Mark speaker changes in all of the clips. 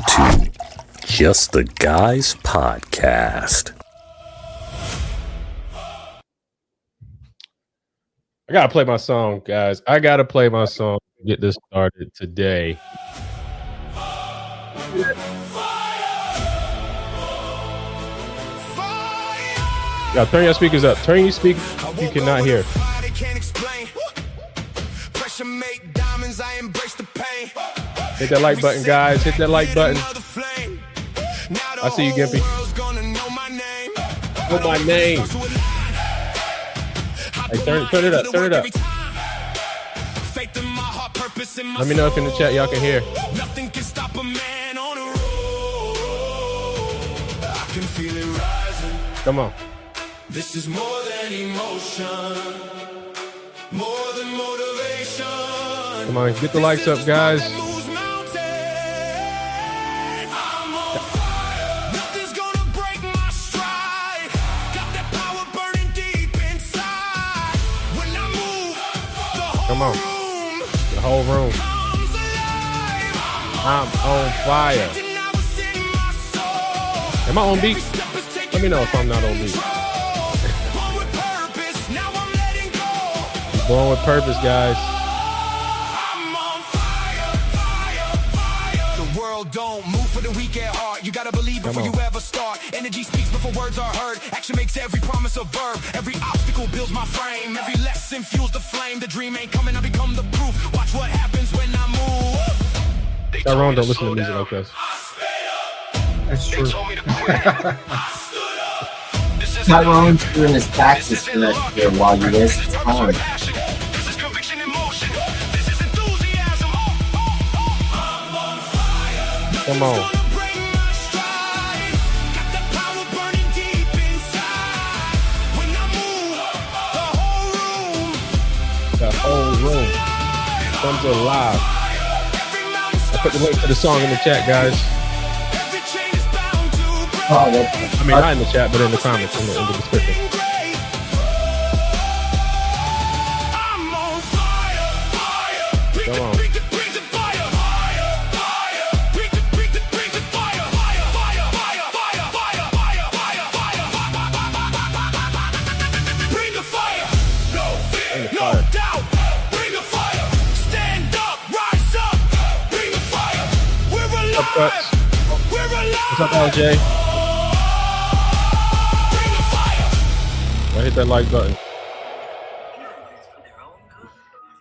Speaker 1: to Just the Guys Podcast.
Speaker 2: I gotta play my song, guys. I gotta play my song to get this started today. Now turn your speakers up. Turn your speakers. You cannot hear. Hit that like button, guys. Hit that like button. I see you, Gimpy. What's my name? Hey, turn it up. Turn it up. Let me know if in the chat y'all can hear. Nothing can stop a man on a roll. I can feel it rising. Come on. This is more than emotion, more than motivation. Come on, get the likes up, guys. Come on, the whole room. I'm on fire. Am I on beat? Let me know if I'm not on beat. Born with purpose, guys. The world don't move for the weak at heart. You gotta believe before you ever start. Energy speaks before words are heard. Action makes every promise a verb. Every obstacle builds my frame. Every lesson fuels the flame. The dream ain't coming, I become the proof. Watch what happens when I move. Tyrone don't listen to music like this.
Speaker 3: That's true. Tyrone's doing his taxes for next year while you waste time.
Speaker 2: Come on. The whole room comes alive. I put the link to the song in the chat, guys. I mean, not in the chat, but in the comments, in the description. Come on. What's up, LJ? I hit that like button.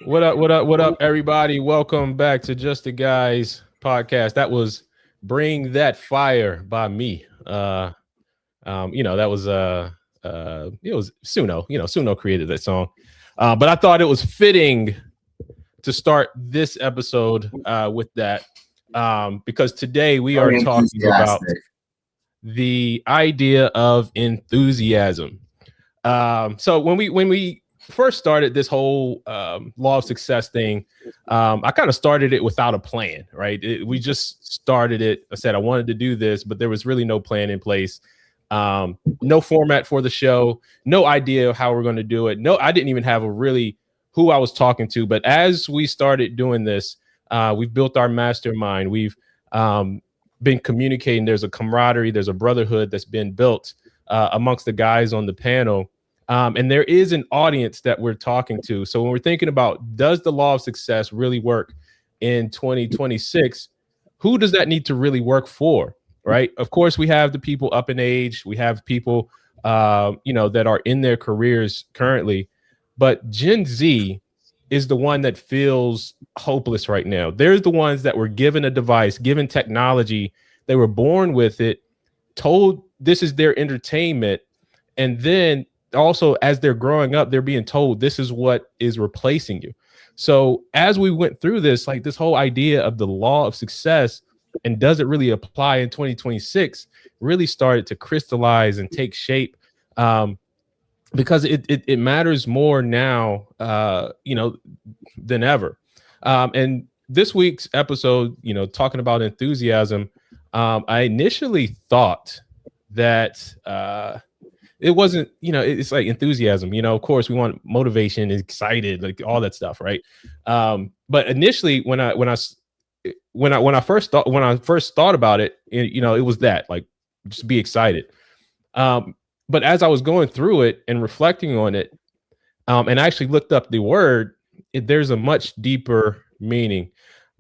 Speaker 2: What up, everybody? Welcome back to Just the Guys Podcast. That was Bring That Fire by me. That was it was Suno. Suno created that song. But I thought it was fitting to start this episode with that. Because today we are talking about the idea of enthusiasm. So when we first started this whole law of success thing, I kind of started it without a plan, right? We just started it. I said I wanted to do this, but there was really no plan in place. No format for the show, no idea how we're going to do it. No, I didn't even have who I was talking to. But as we started doing this, we've built our mastermind. We've been communicating. There's a camaraderie. There's a brotherhood that's been built amongst the guys on the panel. And there is an audience that we're talking to. So when we're thinking about, does the law of success really work in 2026? Who does that need to really work for? Right. Of course, we have the people up in age. We have people, that are in their careers currently. But Gen Z is the one that feels hopeless right now. They're the ones that were given a device, given technology. They were born with it, told this is their entertainment. And then also as they're growing up, they're being told this is what is replacing you. So as we went through this, like this whole idea of the law of success and does it really apply in 2026 really started to crystallize and take shape. Because it matters more now, than ever. And this week's episode, talking about enthusiasm, I initially thought that it wasn't, it's like enthusiasm. Of course, we want motivation, excited, like all that stuff, right? But initially, when I when I first thought about it, you know, it was that, like, just be excited. But as I was going through it and reflecting on it, and I actually looked up the word, there's a much deeper meaning.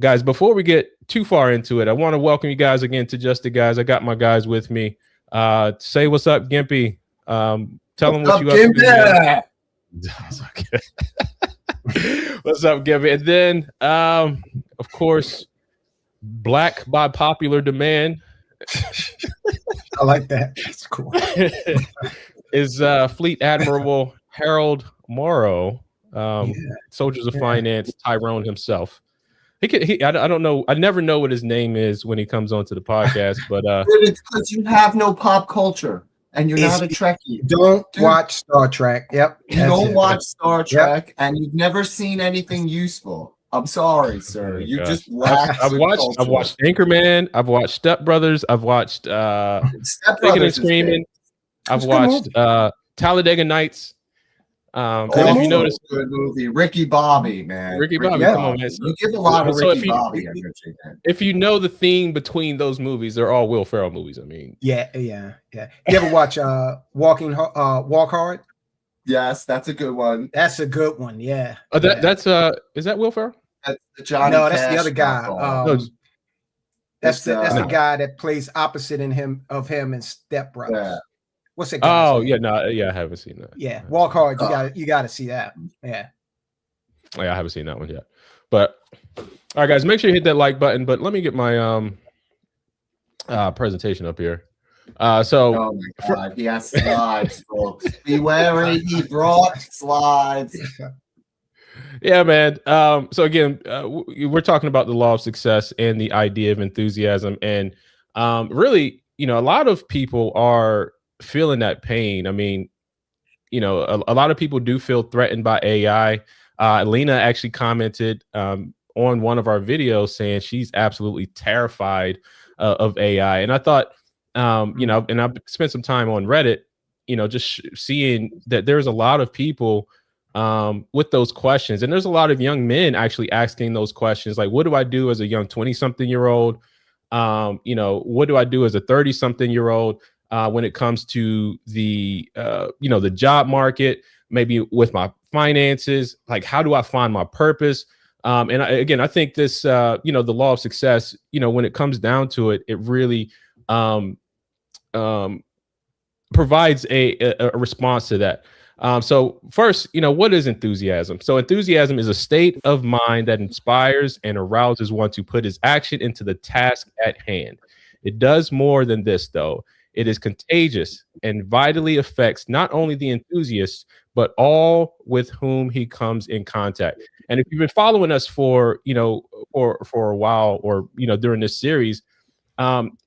Speaker 2: Guys, before we get too far into it, I want to welcome you guys again to Just the Guys. I got my guys with me. Say what's up, Gimpy. Tell them what you up to. What's up, Gimpy? And then, of course, Black by popular demand.
Speaker 4: I like that. That's cool.
Speaker 2: Is Fleet Admiral Harold Morrow, Soldiers of Finance, Tyrone himself. I don't know. I never know what his name is when he comes onto the podcast, but
Speaker 3: it's because you have no pop culture and you're not a Trekkie.
Speaker 4: Don't watch Star Trek. Yep.
Speaker 3: You don't watch Star Trek, and you've never seen anything useful. I'm sorry, sir. You just lack.
Speaker 2: I've watched Anchorman. I've watched Step Brothers. I've watched Kicking and Screaming. I've watched Talladega Nights. And if you notice,
Speaker 3: good movie, Ricky Bobby, man.
Speaker 2: Ricky Bobby, come on, man.
Speaker 3: You give a lot of Ricky Bobby energy, man.
Speaker 2: If you know the theme between those movies, they're all Will Ferrell movies. I mean,
Speaker 4: yeah. You ever watch Walk Hard?
Speaker 3: Yes, that's a good one.
Speaker 4: That's a good one. Yeah.
Speaker 2: That's is that Will Ferrell?
Speaker 3: That's Johnny
Speaker 4: no, that's
Speaker 3: Cash
Speaker 4: the other guy. That's the guy that plays opposite in him in Step Brothers.
Speaker 3: Yeah.
Speaker 4: What's it? I
Speaker 2: haven't seen that.
Speaker 4: Yeah, Walk Hard. You got to see that. Yeah,
Speaker 2: I haven't seen that one yet. But all right, guys, make sure you hit that like button. But let me get my presentation up here.
Speaker 3: Oh my God, he has slides, folks. Be wary, he brought slides.
Speaker 2: Yeah, man. So again, we're talking about the law of success and the idea of enthusiasm, and really, you know, a lot of people are feeling that pain. I mean, you know, a lot of people do feel threatened by AI. Lena actually commented on one of our videos saying she's absolutely terrified of AI. And I thought, you know, and I've spent some time on Reddit, you know, just seeing that there's a lot of people with those questions. And there's a lot of young men actually asking those questions. Like, what do I do as a young 20-something-year-old? You know, what do I do as a 30-something-year-old? When it comes to the you know, the job market, maybe with my finances, like how do I find my purpose? And I think this, you know, the law of success, you know, when it comes down to it, it really provides a response to that. So first, you know, what is enthusiasm? So enthusiasm is a state of mind that inspires and arouses one to put his action into the task at hand. It does more than this, though. It is contagious and vitally affects not only the enthusiast, but all with whom he comes in contact. And if you've been following us for, you know, for a while, or, you know, during this series,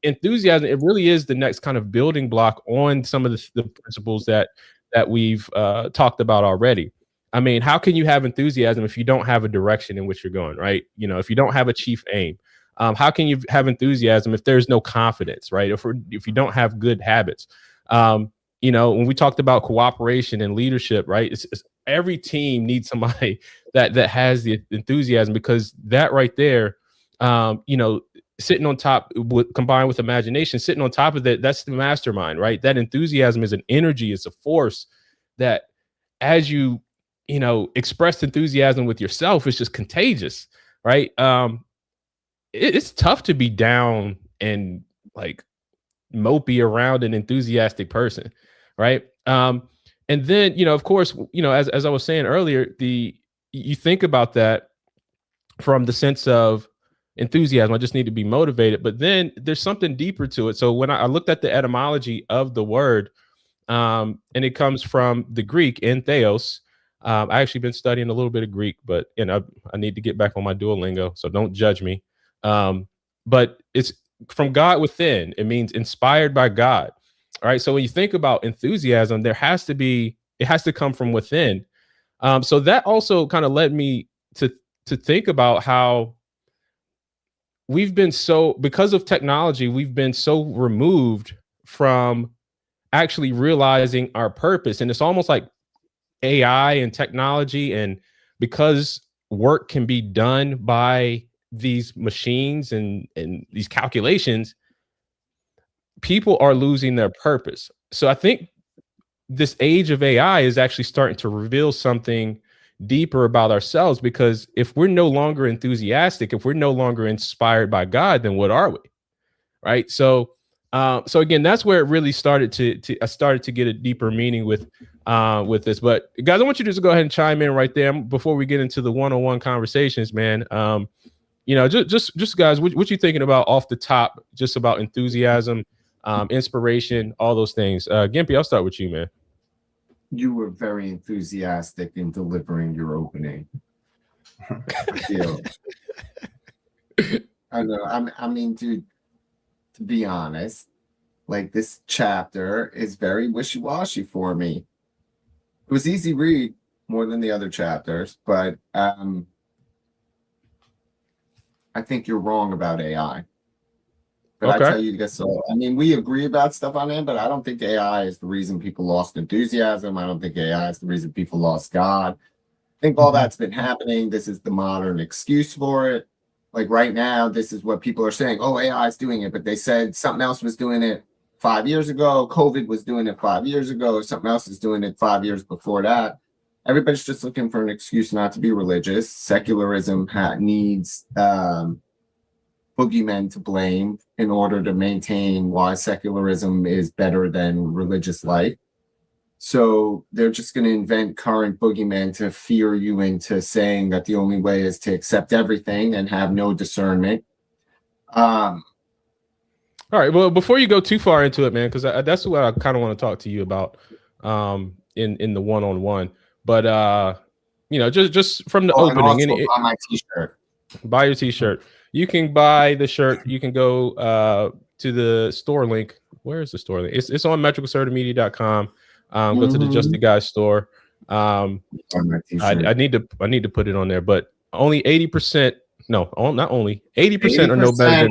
Speaker 2: enthusiasm, it really is the next kind of building block on some of the principles that we've talked about already. I mean, how can you have enthusiasm if you don't have a direction in which you're going, right? You know, if you don't have a chief aim. How can you have enthusiasm if there's no confidence, right? If you don't have good habits, you know, when we talked about cooperation and leadership, right? It's every team needs somebody that has the enthusiasm, because that right there, you know, sitting on top combined with imagination, sitting on top of that, that's the mastermind, right? That enthusiasm is an energy, it's a force that, as you know, express enthusiasm with yourself, it's just contagious, right? It's tough to be down and like mopey around an enthusiastic person, right? And then, you know, of course, you know, as I was saying earlier, you think about that from the sense of enthusiasm. I just need to be motivated, but then there's something deeper to it. So when I looked at the etymology of the word, and it comes from the Greek entheos. I actually been studying a little bit of Greek, but you know, I need to get back on my Duolingo, so don't judge me. But it's from God within. It means inspired by God. All right. So when you think about enthusiasm, it has to come from within. So that also kind of led me to think about how because of technology, we've been so removed from actually realizing our purpose. And it's almost like AI and technology, and because work can be done by these machines and these calculations, people are losing their purpose. So I think this age of AI is actually starting to reveal something deeper about ourselves, because if we're no longer enthusiastic, if we're no longer inspired by God, then what are we? Right. So again, that's where it really started I started to get a deeper meaning with this. But guys, I want you to just go ahead and chime in right there before we get into the one-on-one conversations, man. Just guys, what you thinking about off the top, just about enthusiasm, inspiration, all those things. Gimpy, I'll start with you, man.
Speaker 3: You were very enthusiastic in delivering your opening. I feel. I know. I mean, dude, to be honest, like, this chapter is very wishy-washy for me. It was easy read more than the other chapters, but I think you're wrong about AI. But
Speaker 2: okay.
Speaker 3: I tell you guys, so I mean, we agree about stuff on it, but I don't think AI is the reason people lost enthusiasm. I don't think AI is the reason people lost God. I think all that's been happening. This is the modern excuse for it. Like, right now, this is what people are saying. Oh, AI is doing it, but they said something else was doing it 5 years ago. COVID was doing it 5 years ago. Something else is doing it 5 years before that. Everybody's just looking for an excuse not to be religious. Secularism needs boogeymen to blame in order to maintain why secularism is better than religious life. So they're just going to invent current boogeymen to fear you into saying that the only way is to accept everything and have no discernment.
Speaker 2: All right. Well, before you go too far into it, man, because that's what I kind of want to talk to you about in the one-on-one. But just from the opening,
Speaker 3: and also buy my t-shirt.
Speaker 2: Buy your t-shirt. You can buy the shirt. You can go to the store link. Where is the store link? It's on metricalcertamedia.com. Go to the Just the Guys store. I need to put it on there, but only 80%. No, not only 80% are no better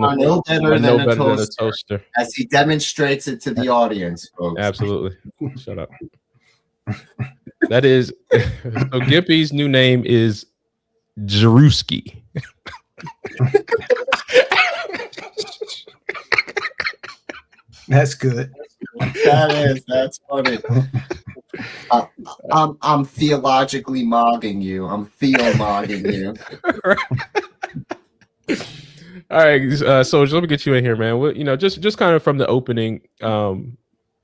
Speaker 2: than a toaster.
Speaker 3: As he demonstrates it to the audience, folks.
Speaker 2: Absolutely. Shut up. That is so Gimpy's new name is Jeruski.
Speaker 4: That's good.
Speaker 3: That's funny. I'm theologically mogging you. I'm theo-mogging you.
Speaker 2: All right, so let me get you in here, man. Well, just kind of from the opening,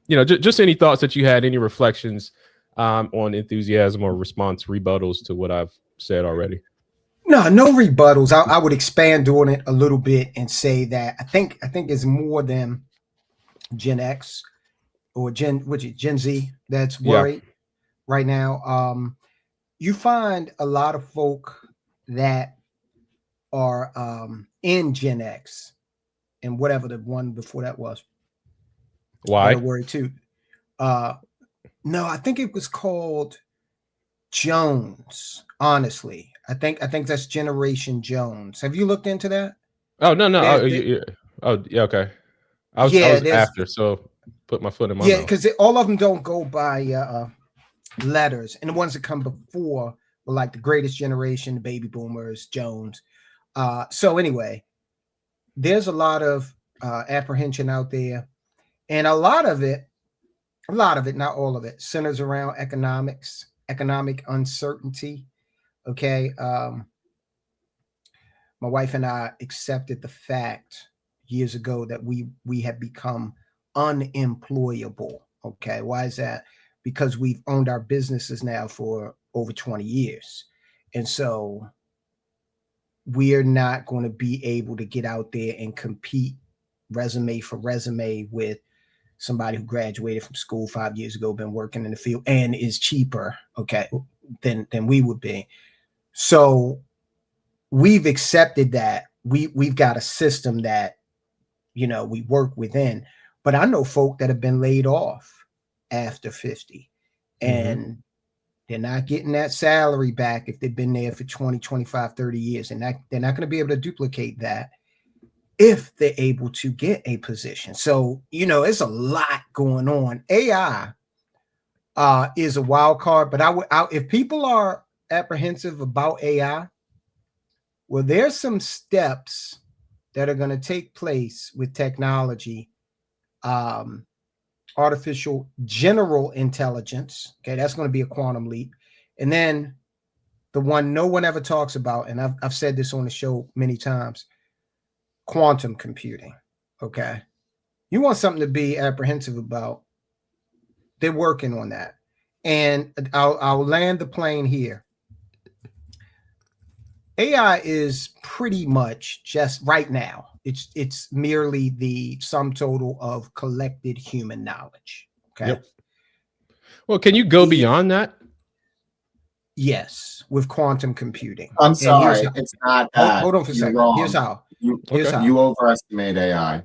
Speaker 2: just any thoughts that you had, any reflections on enthusiasm or response, rebuttals to what I've said already.
Speaker 4: No rebuttals. I would expand on it a little bit and say that I think it's more than Gen X or Gen Z that's worried right now. You find a lot of folk that are in Gen X and whatever the one before that was.
Speaker 2: Why?
Speaker 4: They're worried too. No, I think it was called Jones. Honestly, I think that's Generation Jones. Have you looked into that?
Speaker 2: Oh no. Yeah, okay. I was after, so put my foot in my mouth.
Speaker 4: Because all of them don't go by letters, and the ones that come before were like the Greatest Generation, the Baby Boomers, Jones. So anyway, there's a lot of apprehension out there, and a lot of it, not all of it, centers around economic uncertainty. Okay. My wife and I accepted the fact years ago that we have become unemployable. Okay. Why is that? Because we've owned our businesses now for over 20 years. And so we are not going to be able to get out there and compete resume for resume with somebody who graduated from school 5 years ago, been working in the field, and is cheaper, okay, than we would be. So we've accepted that we've got a system that, we work within. But I know folk that have been laid off after 50 and they're not getting that salary back if they've been there for 20, 25, 30 years. And they're not going to be able to duplicate that if they're able to get a position. So, it's a lot going on. AI is a wild card, but if people are apprehensive about AI, Well, there's some steps that are going to take place with technology, artificial general intelligence. Okay, that's going to be a quantum leap. And then the one no one ever talks about, and I've said this on the show many times, quantum computing. Okay, you want something to be apprehensive about, they're working on that. And I'll land the plane here. AI is pretty much just right now, it's merely the sum total of collected human knowledge. Okay.
Speaker 2: Yep. Well, can you go beyond that?
Speaker 4: Yes, with quantum computing.
Speaker 3: I'm
Speaker 4: And
Speaker 3: sorry,
Speaker 4: here's how-
Speaker 3: it's not that.
Speaker 4: hold on for a
Speaker 3: You're
Speaker 4: second.
Speaker 3: wrong.
Speaker 4: Here's how.
Speaker 2: Okay.
Speaker 4: how.
Speaker 3: You overestimate AI.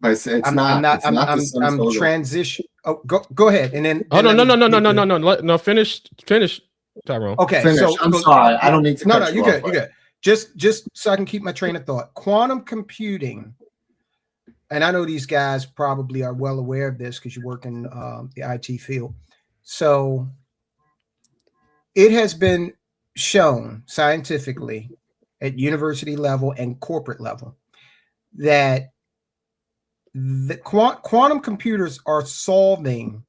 Speaker 3: But it's not. It's not the sum
Speaker 4: I'm
Speaker 3: total.
Speaker 4: transition. Oh, go ahead. And then.
Speaker 2: Oh, no.
Speaker 4: then
Speaker 2: Finish, Tyrone.
Speaker 4: Okay.
Speaker 3: Finish.
Speaker 4: So
Speaker 3: I'm sorry. I don't need to.
Speaker 4: No,
Speaker 3: cut
Speaker 4: you
Speaker 3: off,
Speaker 4: good.
Speaker 3: but-
Speaker 4: You good. Just so I can keep my train of thought. Quantum computing, and I know these guys probably are well aware of this because you work in the IT field. So it has been shown scientifically at university level and corporate level that the quantum computers are solving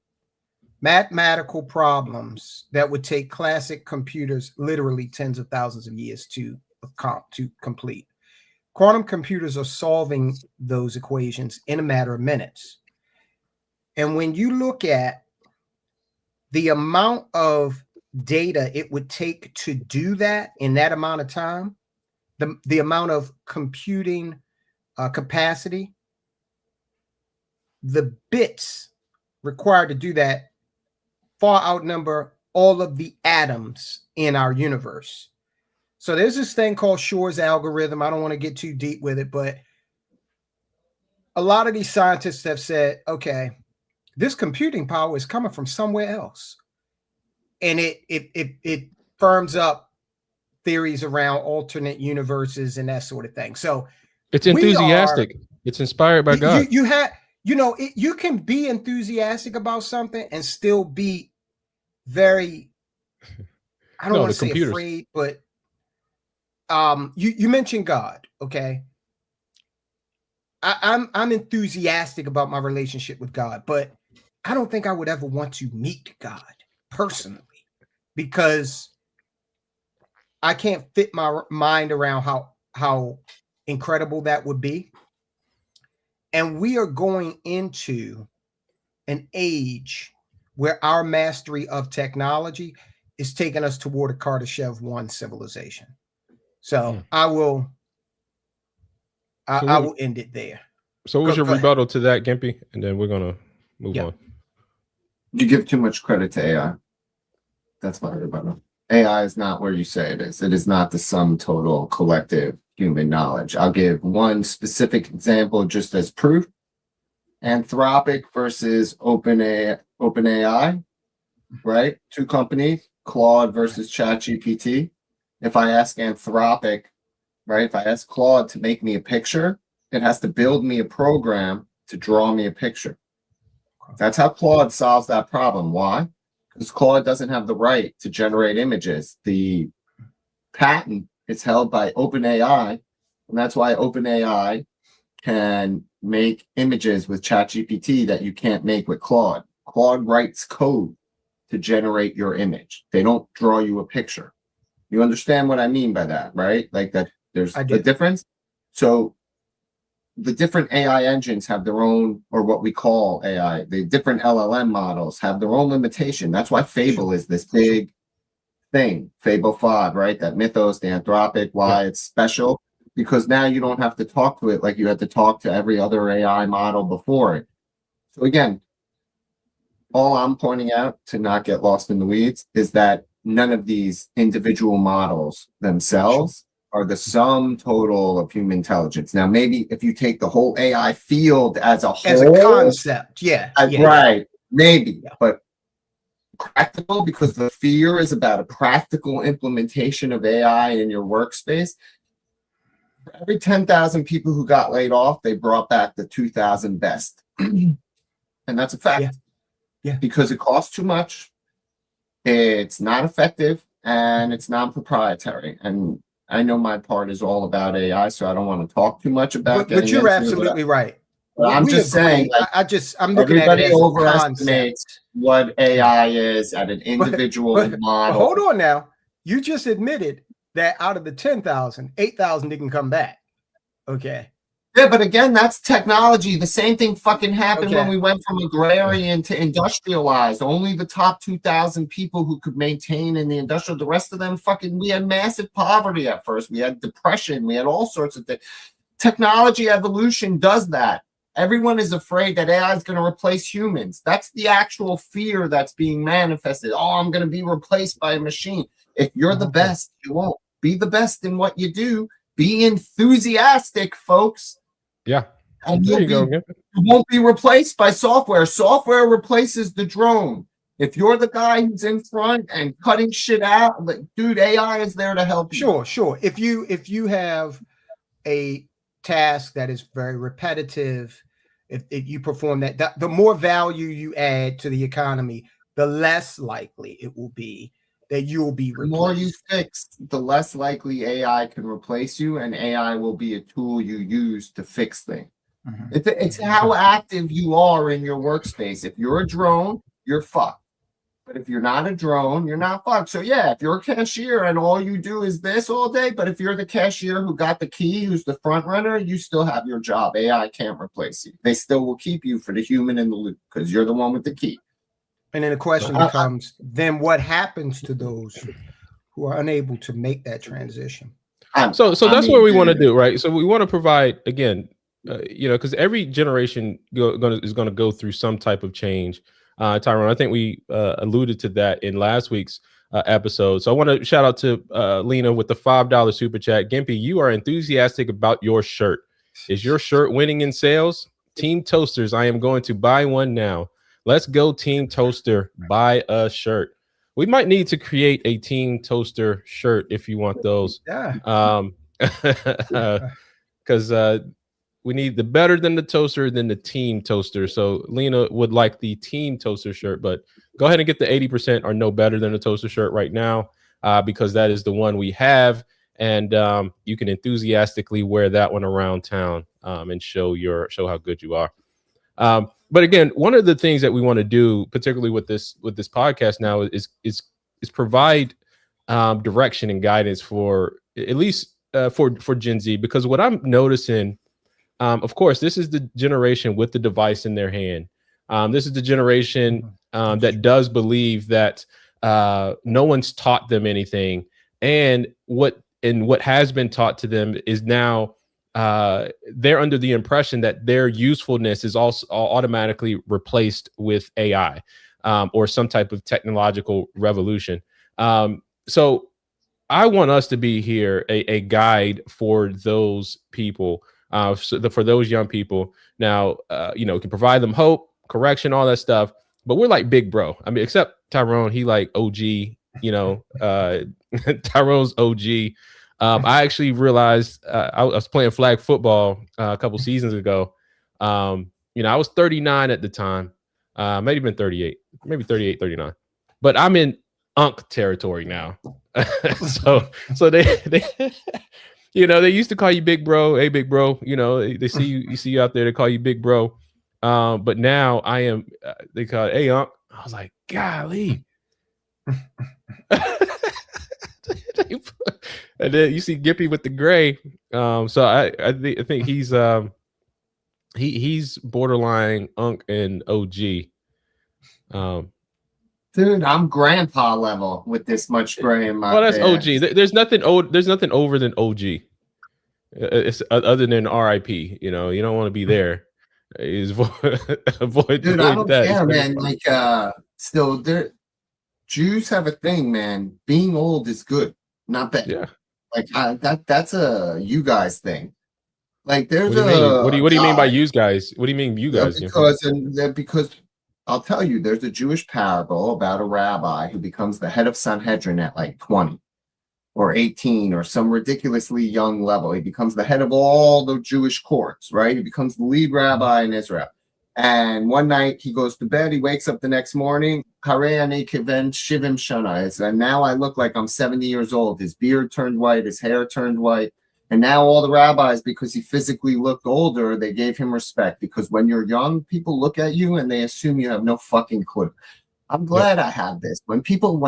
Speaker 4: mathematical problems that would take classic computers literally tens of thousands of years to complete. Quantum computers are solving those equations in a matter of minutes. And when you look at the amount of data it would take to do that in that amount of time, the amount of computing capacity, the bits required to do that far outnumber all of the atoms in our universe. So there's this thing called Shor's algorithm. I don't want to get too deep with it, but a lot of these scientists have said, okay, this computing power is coming from somewhere else. And it firms up theories around alternate universes and that sort of thing. So
Speaker 2: It's enthusiastic. It's inspired by God.
Speaker 4: You can be enthusiastic about something and still be very, I don't want to say afraid, but you mentioned God, okay? I'm enthusiastic about my relationship with God, but I don't think I would ever want to meet God personally because I can't fit my mind around how incredible that would be. And we are going into an age where our mastery of technology is taking us toward a Kardashev 1 civilization. So I will end it there.
Speaker 2: So what was your rebuttal to that, Gimpy? And then we're going to move on.
Speaker 3: You give too much credit to AI. That's my rebuttal. AI is not where you say it is. It is not the sum total collective human knowledge. I'll give one specific example just as proof. Anthropic versus OpenAI, right? Two companies, Claude versus ChatGPT. If I ask Anthropic, right? If I ask Claude to make me a picture, it has to build me a program to draw me a picture. That's how Claude solves that problem. Why? Because Claude doesn't have the right to generate images. The patent is held by OpenAI, and that's why OpenAI can make images with ChatGPT that you can't make with Claude. Claude writes code to generate your image. They don't draw you a picture. You understand what I mean by that, right? Like that there's a difference. So the different AI engines have their own, or what we call AI, the different LLM models have their own limitation. That's why Fable is this big thing, Fable 5, right? That Mythos, the Anthropic, why it's special, because now you don't have to talk to it like you had to talk to every other AI model before it. So again, all I'm pointing out, to not get lost in the weeds, is that none of these individual models themselves are the sum total of human intelligence. Now, maybe if you take the whole AI field as a whole,
Speaker 4: as a concept,
Speaker 3: right, maybe, but practical, because the fear is about a practical implementation of AI in your workspace. For every 10,000 people who got laid off, they brought back the 2,000 best. And that's a fact.
Speaker 4: Yeah.
Speaker 3: Because it costs too much, it's not effective, and it's non-proprietary. And I know my part is all about AI, so I don't want to talk too much about.
Speaker 4: But you're absolutely right.
Speaker 3: But I'm just saying, like,
Speaker 4: I'm looking at it as
Speaker 3: overestimates what AI is at an individual model.
Speaker 4: Hold on now. You just admitted that out of the 10,000, 8,000 didn't come back. Okay.
Speaker 3: Yeah, but again, that's technology. The same thing fucking happened when we went from agrarian to industrialized. Only the top 2,000 people who could maintain in the industrial, the rest of them we had massive poverty at first. We had depression. We had all sorts of things. Technology evolution does that. Everyone is afraid that AI is going to replace humans. That's the actual fear that's being manifested. Oh, I'm going to be replaced by a machine. If you're the best, you won't. Be the best in what you do. Be enthusiastic, folks.
Speaker 2: Yeah.
Speaker 3: And you won't be replaced by software. Software replaces the drone. If you're the guy who's in front and cutting shit out, like, dude, AI is there to help you.
Speaker 4: Sure. If you have a task that is very repetitive, if you perform that, the more value you add to the economy, the less likely it will be that you'll be replaced.
Speaker 3: The more you fix, the less likely AI can replace you, and AI will be a tool you use to fix things. It's how active you are in your workspace. If you're a drone, you're fucked. But if you're not a drone, you're not fucked. So yeah, if you're a cashier and all you do is this all day, but if you're the cashier who got the key, who's the front runner, you still have your job. AI can't replace you. They still will keep you for the human in the loop because you're the one with the key.
Speaker 4: And then the question becomes, then what happens to those who are unable to make that transition?
Speaker 2: So that's what we want to do, right? So we want to provide, again, because every generation is going to go through some type of change. Tyrone, I think we alluded to that in last week's episode. So I want to shout out to Lena with the $5 super chat. Gimpy, you are enthusiastic about your shirt. Is your shirt winning in sales? Team Toasters, I am going to buy one now. Let's go, Team Toaster. Buy a shirt. We might need to create a Team Toaster shirt if you want those.
Speaker 4: Yeah.
Speaker 2: Because we need the better than the toaster than the Team Toaster. So Lena would like the Team Toaster shirt, but go ahead and get the 80% or no better than the toaster shirt right now, because that is the one we have. And you can enthusiastically wear that one around town and show how good you are. But again, one of the things that we want to do, particularly with this podcast now, is provide direction and guidance for at least for Gen Z, because what I'm noticing, of course, this is the generation with the device in their hand. This is the generation that does believe that no one's taught them anything, and what has been taught to them is now they're under the impression that their usefulness is also automatically replaced with AI or some type of technological revolution. So I want us to be here a guide for those people, for those young people. Now, can provide them hope, correction, all that stuff. But we're like big bro. I mean, except Tyrone, he like OG. Tyrone's OG. I actually realized I was playing flag football a couple seasons ago. I was 39 at the time, maybe been 38, maybe 38, 39. But I'm in Unk territory now. so they they used to call you big bro. Hey, big bro. They see you out there. They call you big bro. But now I am. They call it, hey, Unk. I was like, golly. And then you see Gippy with the gray. So I think he's borderline Unk and OG.
Speaker 3: Dude, I'm grandpa level with this much gray in my.
Speaker 2: Well, that's OG. There's nothing old. There's nothing over than OG. It's other than RIP. You don't want to be there. Avoid.
Speaker 3: Dude, I don't care, man. Like, still, there. Jews have a thing, man. Being old is good, not bad.
Speaker 2: Yeah.
Speaker 3: Like that's a you guys thing. Like there's
Speaker 2: what do you mean by you guys? What do you mean you guys?
Speaker 3: Because I'll tell you, there's a Jewish parable about a rabbi who becomes the head of Sanhedrin at like 20 or 18 or some ridiculously young level. He becomes the head of all the Jewish courts, right? He becomes the lead rabbi in Israel. And one night he goes to bed, he wakes up the next morning, Harayane Kiven Shivim Shana. And now I look like I'm 70 years old. His beard turned white, his hair turned white. And now all the rabbis, because he physically looked older, they gave him respect. Because when you're young, people look at you and they assume you have no fucking clue. I'm glad I have this. When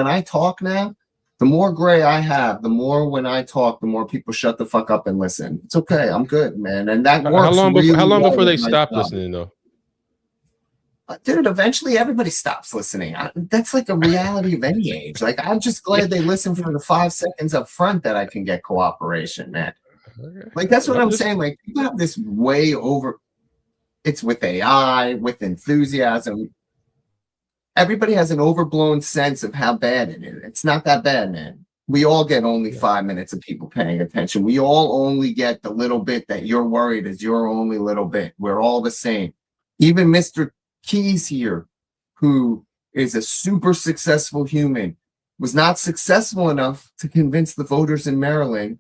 Speaker 3: I talk now, the more gray I have, the more when I talk, the more people shut the fuck up and listen. It's okay. I'm good, man. And that works.
Speaker 2: How long
Speaker 3: well
Speaker 2: before they
Speaker 3: with my
Speaker 2: stop
Speaker 3: job.
Speaker 2: listening, though?
Speaker 3: Dude, eventually everybody stops listening. That's like a reality of any age. Like, I'm just glad they listen for the 5 seconds up front that I can get cooperation, man. Like, that's what I'm saying. Like, people have this way over. It's with AI, with enthusiasm. Everybody has an overblown sense of how bad it is. It's not that bad, man. We all get only 5 minutes of people paying attention. We all only get the little bit that you're worried is your only little bit. We're all the same. Even Mr. Keys here, who is a super successful human, was not successful enough to convince the voters in Maryland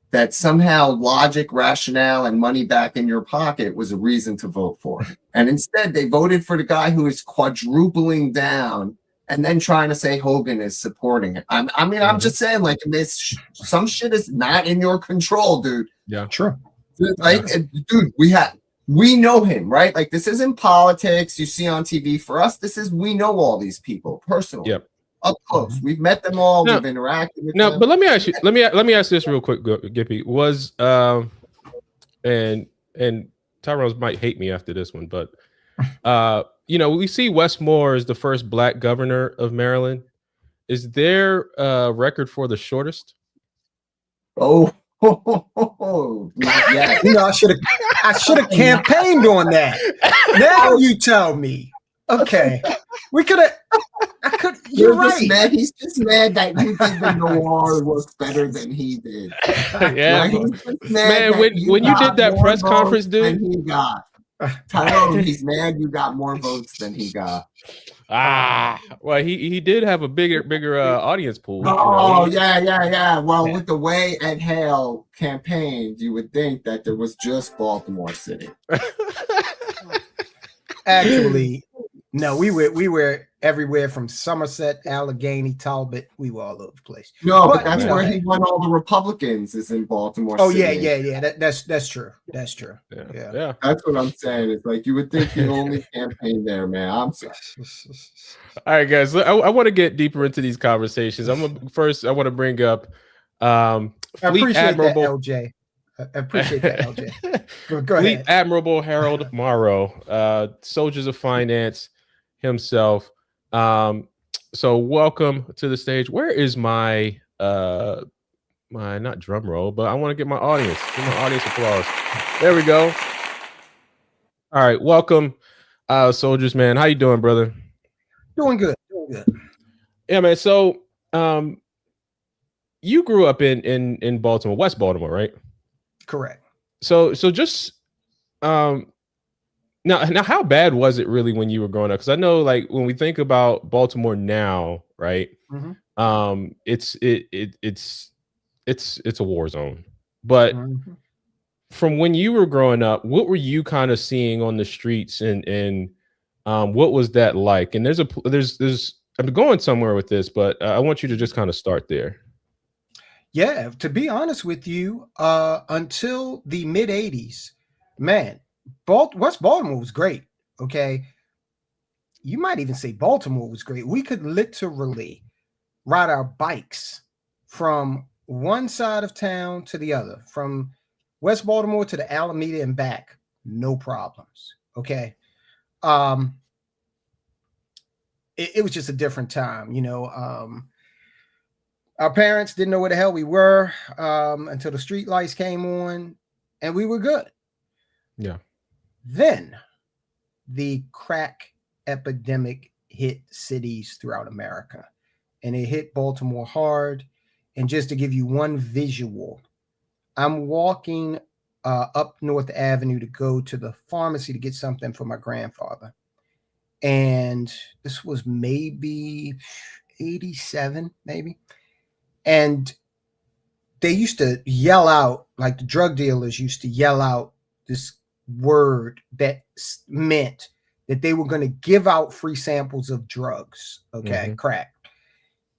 Speaker 3: that somehow logic, rationale, and money back in your pocket was a reason to vote for it. And instead, they voted for the guy who is quadrupling down and then trying to say Hogan is supporting it. I'm just saying, like, this some shit is not in your control, dude.
Speaker 2: Yeah,
Speaker 4: True.
Speaker 3: Like, dude, we know him, right? Like, this isn't politics you see on TV. For us, we know all these people personally.
Speaker 2: Yep.
Speaker 3: Up close. We've met them all.
Speaker 2: No,
Speaker 3: we've interacted with
Speaker 2: no,
Speaker 3: them.
Speaker 2: but let me ask you. Let me ask this real quick, Gippy. Was and Tyrone might hate me after this one, but we see Wes Moore as the first Black governor of Maryland. Is there a record for the shortest?
Speaker 3: Oh, not yet.
Speaker 4: I should have campaigned on that. Now you tell me. Okay. We could have. You're right.
Speaker 3: Just mad. He's just mad that you did the noir look better than he did.
Speaker 2: Yeah, man. When you did that press conference, dude,
Speaker 3: he got Tyrone. He's mad you got more votes than he got.
Speaker 2: Well, he did have a bigger audience pool.
Speaker 3: Oh, yeah. Well, with the way Ed Hale campaigned, you would think that there was just Baltimore City.
Speaker 4: Actually, no, we were everywhere from Somerset, Allegheny, Talbot. We were all over the place.
Speaker 3: No, but that's where he won all the Republicans is in Baltimore
Speaker 4: Oh,
Speaker 3: City.
Speaker 4: yeah. That's true. That's true. Yeah.
Speaker 3: That's what I'm saying. It's like you would think he only campaigned there, man. I'm sorry.
Speaker 2: All right, guys. I want to get deeper into these conversations. I want to bring up
Speaker 4: I appreciate
Speaker 2: Admirable
Speaker 4: that, LJ. I appreciate that, LJ. Go
Speaker 2: Fleet
Speaker 4: ahead.
Speaker 2: Admirable Harold Morrow, Soldiers of Finance himself. So welcome to the stage. Where is my not drum roll, but I want to get my audience applause. There we go. All right, welcome, Soldiers, man. How you doing, brother?
Speaker 4: Doing good.
Speaker 2: Yeah, man. So you grew up in Baltimore, West Baltimore, right?
Speaker 4: Correct.
Speaker 2: So just now how bad was it really when you were growing up? Because I know, like, when we think about Baltimore now, right?
Speaker 4: Mm-hmm.
Speaker 2: It's a war zone. But from when you were growing up, what were you kind of seeing on the streets, and what was that like? And there's I'm going somewhere with this, but I want you to just kind of start there.
Speaker 4: Yeah, to be honest with you, until the mid 80s, man, West Baltimore was great. Okay. You might even say Baltimore was great. We could literally ride our bikes from one side of town to the other, from West Baltimore to the Alameda and back, no problems. Okay. It was just a different time, our parents didn't know where the hell we were until the street lights came on, and we were good.
Speaker 2: Yeah.
Speaker 4: Then the crack epidemic hit cities throughout America, and it hit Baltimore hard. And just to give you one visual, I'm walking up North Avenue to go to the pharmacy to get something for my grandfather. And this was maybe 87, maybe. And they used to yell out, like the drug dealers used to yell out this word that meant that they were going to give out free samples of drugs, okay, crack.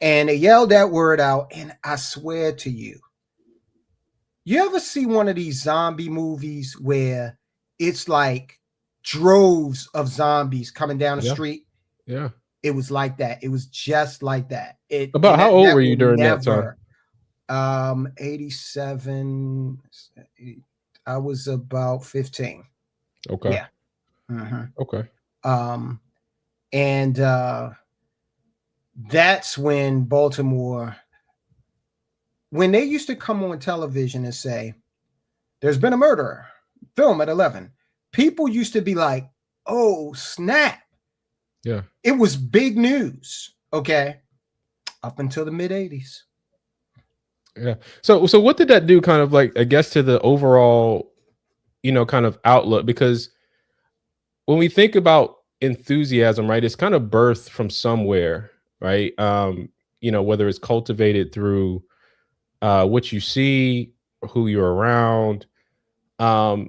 Speaker 4: And they yelled that word out. And I swear to you, you ever see one of these zombie movies where it's like droves of zombies coming down the street?
Speaker 2: Yeah.
Speaker 4: It was like that. It was just like that.
Speaker 2: About how old were you during that time?
Speaker 4: 87. I was about 15.
Speaker 2: Okay.
Speaker 4: Yeah.
Speaker 2: Okay.
Speaker 4: And that's when Baltimore, when they used to come on television and say, there's been a murder, film at 11, people used to be like, oh, snap.
Speaker 2: Yeah.
Speaker 4: It was big news. Okay. Up until the mid 80s.
Speaker 2: Yeah. So what did that do kind of like, I guess, to the overall, kind of outlook? Because when we think about enthusiasm, right, it's kind of birthed from somewhere, right? Whether it's cultivated through what you see, who you're around. But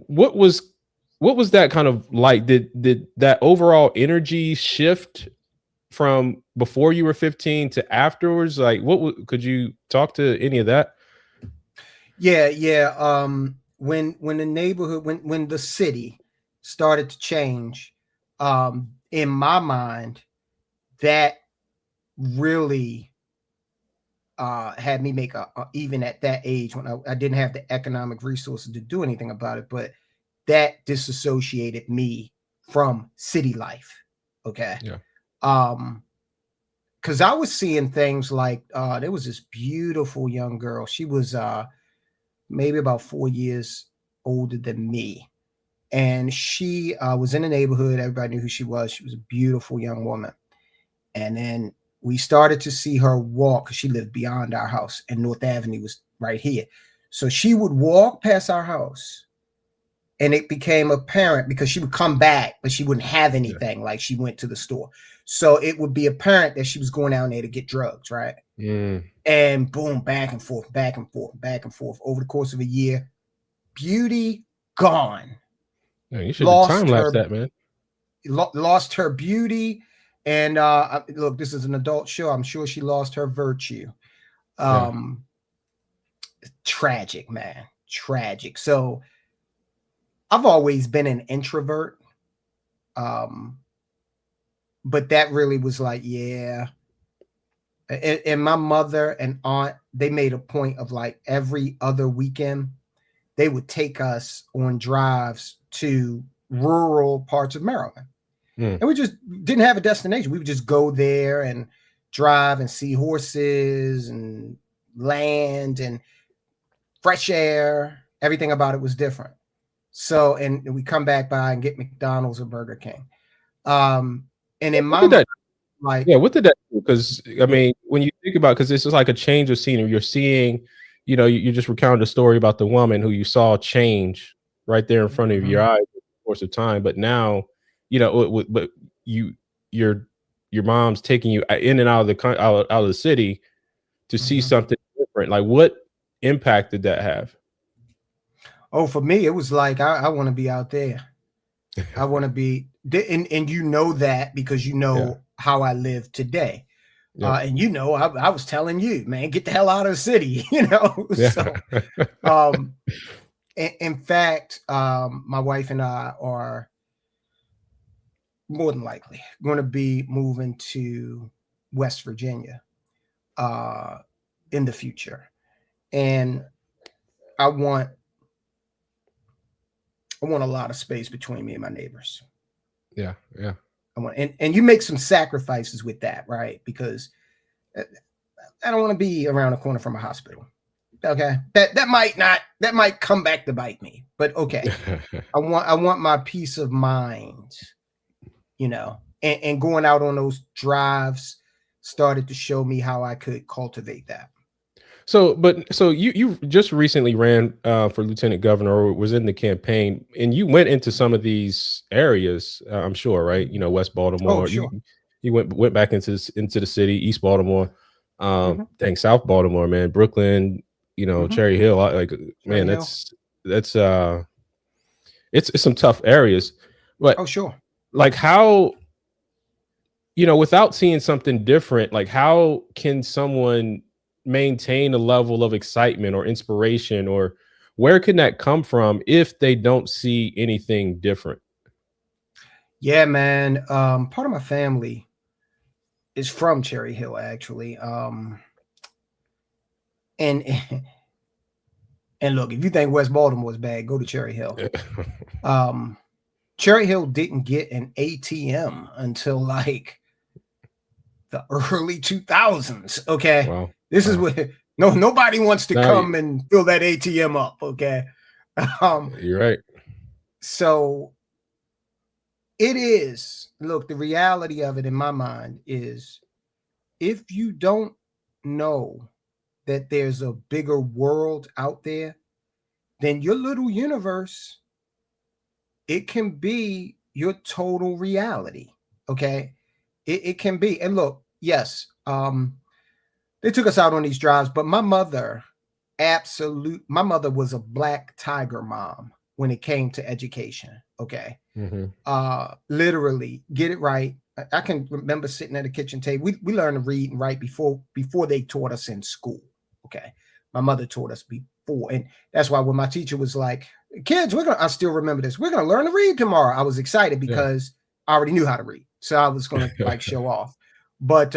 Speaker 2: what was that kind of like? Did that overall energy shift from before you were 15 to afterwards? Like, could you talk to any of that?
Speaker 4: Yeah. When the neighborhood, when the city started to change, in my mind, that really had me make even at that age when I didn't have the economic resources to do anything about it, but that disassociated me from city life. Okay.
Speaker 2: Yeah.
Speaker 4: Because I was seeing things like there was this beautiful young girl. She was maybe about 4 years older than me. And she was in the neighborhood. Everybody knew who she was. She was a beautiful young woman. And then we started to see her walk because she lived beyond our house and North Avenue was right here. So she would walk past our house and it became apparent because she would come back, but she wouldn't have anything like she went to the store. So it would be apparent that she was going down there to get drugs, right? And boom, back and forth over the course of a year. Beauty gone.
Speaker 2: Yeah, you should have time lapse that, man.
Speaker 4: Lost her beauty. And look, this is an adult show. I'm sure she lost her virtue. Tragic, man. Tragic. So I've always been an introvert. But that really was like, yeah. And my mother and aunt, they made a point of like every other weekend, they would take us on drives to rural parts of Maryland. And we just didn't have a destination. We would just go there and drive and see horses and land and fresh air. Everything about it was different. So, and we come back by and get McDonald's or Burger King. And in my mind, like,
Speaker 2: what did that do? Because I mean, when you think about, because this is like a change of scenery. You're seeing, you just recounted a story about the woman who you saw change right there in front of your eyes over the course of time. But now, but your mom's taking you in and out of the city to see something different. Like, what impact did that have?
Speaker 4: Oh, for me, it was like I want to be out there. I want to be, and that because how I live today. Yeah. And I was telling you, man, get the hell out of the city, So, in fact, my wife and I are more than likely going to be moving to West Virginia in the future. And I want a lot of space between me and my neighbors.
Speaker 2: Yeah.
Speaker 4: I want, and you make some sacrifices with that, right? Because I don't want to be around the corner from a hospital. Okay, that might come back to bite me, but okay. I want my peace of mind, and going out on those drives started to show me how I could cultivate that.
Speaker 2: So you just recently ran for lieutenant governor, or was in the campaign, and you went into some of these areas, I'm sure, right? West Baltimore.
Speaker 4: Oh, sure.
Speaker 2: You went back into the city, East Baltimore, South Baltimore, man, Brooklyn, Cherry Hill. That's it's some tough areas. But
Speaker 4: Oh, sure.
Speaker 2: like how, without seeing something different, like how can someone maintain a level of excitement or inspiration, or where can that come from if they don't see anything different?
Speaker 4: Yeah, man. Part of my family is from Cherry Hill, actually. And and look, if you think West Baltimore is bad, go to Cherry Hill. Cherry Hill didn't get an ATM until like the early 2000s. Okay.
Speaker 2: Wow.
Speaker 4: This is what nobody wants to
Speaker 2: No,
Speaker 4: come and fill that ATM up. Okay.
Speaker 2: You're right.
Speaker 4: So it is, look, the reality of it in my mind is if you don't know that there's a bigger world out there, then your little universe, it can be your total reality. Okay. It can be. And look, yes, they took us out on these drives, but my mother was a black tiger mom when it came to education. Okay. Literally get it right. I can remember sitting at a kitchen table. We learned to read and write before they taught us in school. Okay. My mother taught us before. And that's why when my teacher was like, kids, I still remember this. We're going to learn to read tomorrow. I was excited because I already knew how to read. So I was going to like show off. But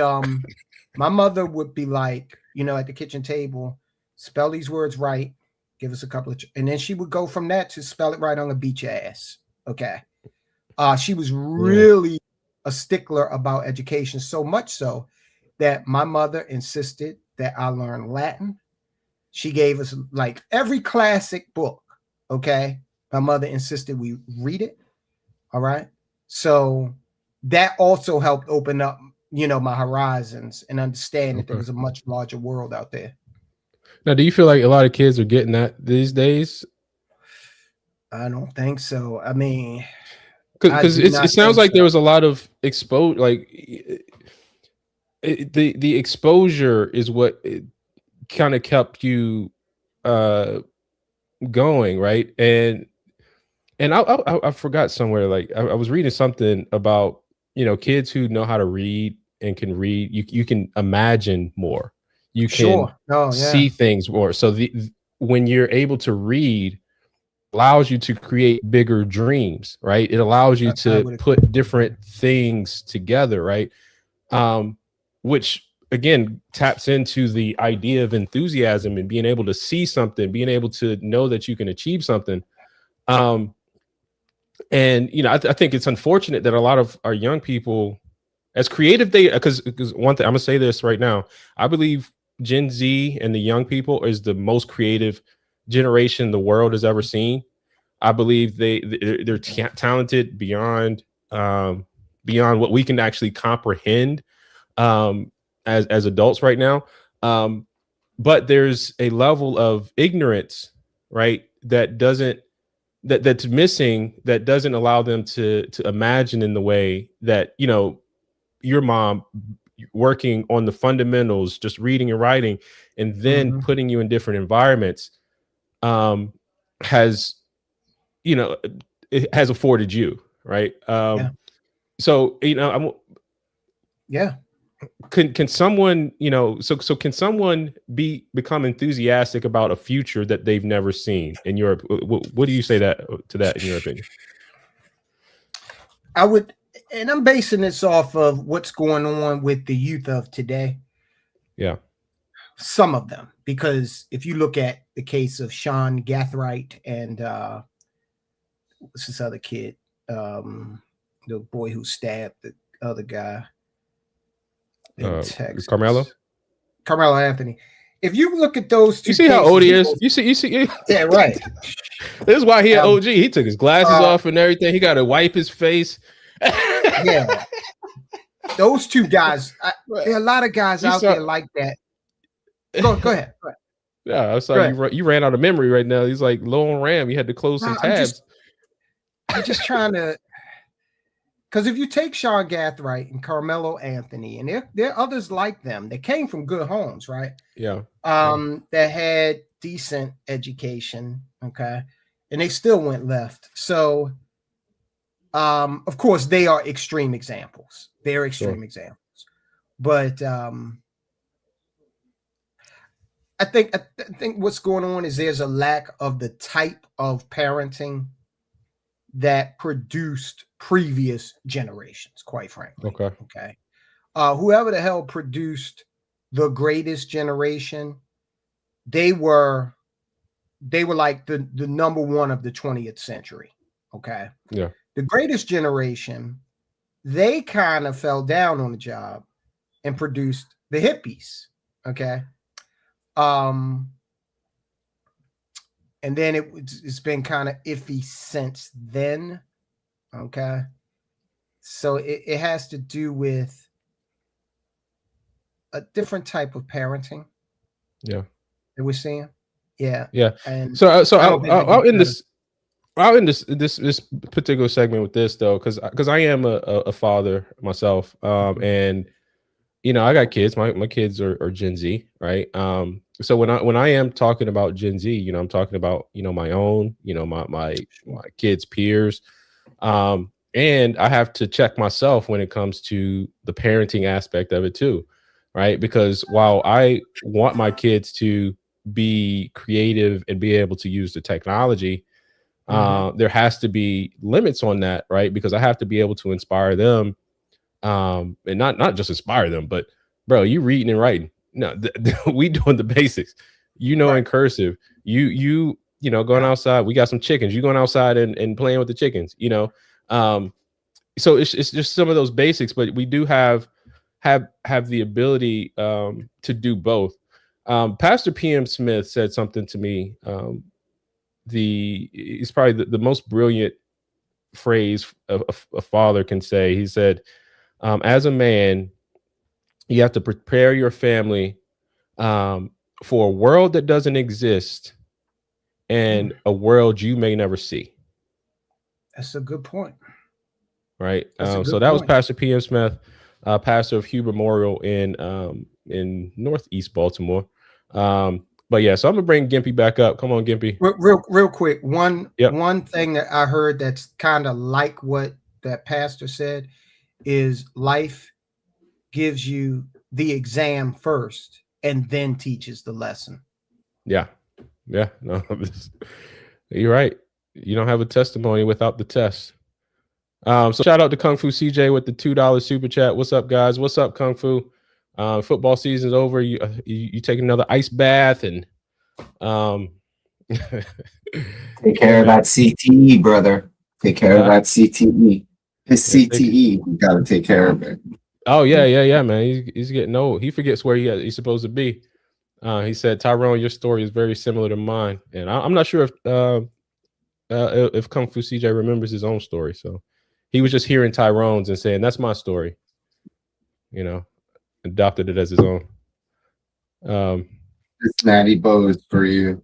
Speaker 4: my mother would be like, at the kitchen table, spell these words right. Give us a couple of, and then she would go from that to spell it right. I'm gonna beat your ass. Okay. She was really a stickler about education, so much so that my mother insisted that I learn Latin. She gave us like every classic book. Okay. My mother insisted we read it. All right. So that also helped open up, my horizons and understand that there was a much larger world out there.
Speaker 2: Now, do you feel like a lot of kids are getting that these days?
Speaker 4: I don't think so. I mean,
Speaker 2: because it sounds like there was a lot of exposure. Like the exposure is what kind of kept you going, right? And I forgot somewhere. Like I was reading something about kids who know how to read and can read. You can imagine more. You can see things more. So when you're able to read, allows you to create bigger dreams, right? It allows you to put different things together, right? Which again taps into the idea of enthusiasm and being able to see something, being able to know that you can achieve something. And I think it's unfortunate that a lot of our young people, as creative because one thing I'm gonna say this right now, I believe Gen Z and the young people is the most creative generation the world has ever seen. I believe they're talented beyond what we can actually comprehend as adults right now. But there's a level of ignorance, right, that's missing, that doesn't allow them to imagine in the way that your mom, working on the fundamentals, just reading and writing, and then putting you in different environments, has afforded you, right? So can someone can someone become enthusiastic about a future that they've never seen? In your, what do you say to that in your opinion?
Speaker 4: I would, and I'm basing this off of what's going on with the youth of today.
Speaker 2: Yeah.
Speaker 4: Some of them, because if you look at the case of Sean Gathright and what's this other kid, the boy who stabbed the other guy in Texas, Carmelo Anthony. If you look at those two,
Speaker 2: you see how old he is. You see.
Speaker 4: Yeah, right.
Speaker 2: This is why he an OG. He took his glasses off and everything. He got to wipe his face.
Speaker 4: Yeah, those two guys. There are a lot of guys out there like that. Go ahead.
Speaker 2: Yeah, I saw you ran out of memory right now. He's like low on RAM. You had to close some tabs.
Speaker 4: I'm just trying to, because if you take Sean Gathright and Carmelo Anthony, and there are others like them that came from good homes, right?
Speaker 2: Yeah.
Speaker 4: That had decent education, okay, and they still went left. So, of course, they are extreme examples. They're extreme examples, but I think what's going on is there's a lack of the type of parenting that produced previous generations, quite frankly. Okay. Whoever the hell produced the greatest generation, they were like the number one of the 20th century. Okay.
Speaker 2: Yeah.
Speaker 4: The greatest generation, they kind of fell down on the job and produced the hippies. Okay. And then it's been kind of iffy since then. Okay. So it has to do with a different type of parenting.
Speaker 2: Yeah.
Speaker 4: That we're seeing. Yeah.
Speaker 2: Yeah.
Speaker 4: And
Speaker 2: so I'll end this particular segment with this though, because I am a father myself. And you know, I got kids. My kids are Gen Z, right? So when I am talking about Gen Z, you know, I'm talking about, you know, my own, you know, my kids' peers. And I have to check myself when it comes to the parenting aspect of it too, right? Because while I want my kids to be creative and be able to use the technology, there has to be limits on that, right? Because I have to be able to inspire them, and not just inspire them, but bro, you reading and writing. No, we doing the basics, you know, in cursive. You know, going outside. We got some chickens. You going outside and playing with the chickens. You know, so it's just some of those basics, but we do have the ability to do both. Pastor PM Smith said something to me. It's probably the most brilliant phrase a father can say. He said, as a man, you have to prepare your family for a world that doesn't exist and a world you may never see.
Speaker 4: That's a good point.
Speaker 2: Right. So that was Pastor PM Smith, pastor of Huber Memorial in Northeast Baltimore. But yeah, so I'm gonna bring Gimpy back up. Come on, Gimpy.
Speaker 4: Real quick. One thing that I heard that's kind of like what that pastor said is life gives you the exam first and then teaches the lesson. Yeah.
Speaker 2: No, you're right. You don't have a testimony without the test. So shout out to Kung Fu CJ with the $2 super chat. What's up, guys? What's up, Kung Fu? Football season's over. You take another ice bath and
Speaker 3: take care of that CTE, brother. Take care of that CTE. His CTE, we gotta take care of it.
Speaker 2: Oh yeah, man. He's getting old. He forgets where he's supposed to be. He said, Tyrone, your story is very similar to mine, and I'm not sure if Kung Fu CJ remembers his own story. So he was just hearing Tyrone's and saying, "That's my story." You know, adopted it as his own.
Speaker 3: It's Natty Bose for you.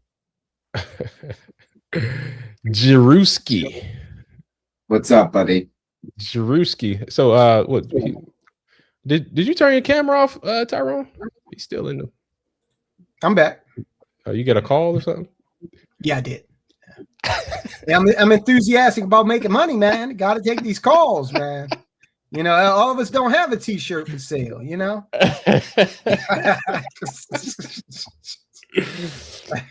Speaker 2: Jeruski.
Speaker 3: What's up, buddy?
Speaker 2: Jeruski. So what did you turn your camera off, Tyrone? He's still in the
Speaker 4: I'm back.
Speaker 2: You get a call or something?
Speaker 4: Yeah, I did. Yeah, I'm enthusiastic about making money, man. Got to take these calls, man. You know, all of us don't have a t-shirt for sale, you know?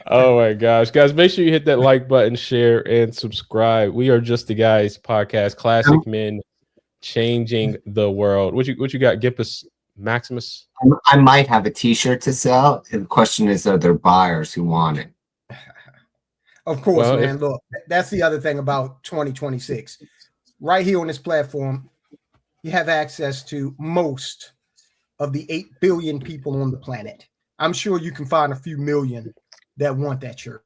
Speaker 2: Oh my gosh, guys, make sure you hit that like button, share, and subscribe. We are Just the Guys podcast, classic men changing the world. What you got, Gimpus Maximus?
Speaker 3: I might have a t-shirt to sell. And the question is, are there buyers who want it?
Speaker 4: Of course, man. Look, that's the other thing about 2026. Right here on this platform, you have access to most of the 8 billion people on the planet. I'm sure you can find a few million that want that shirt.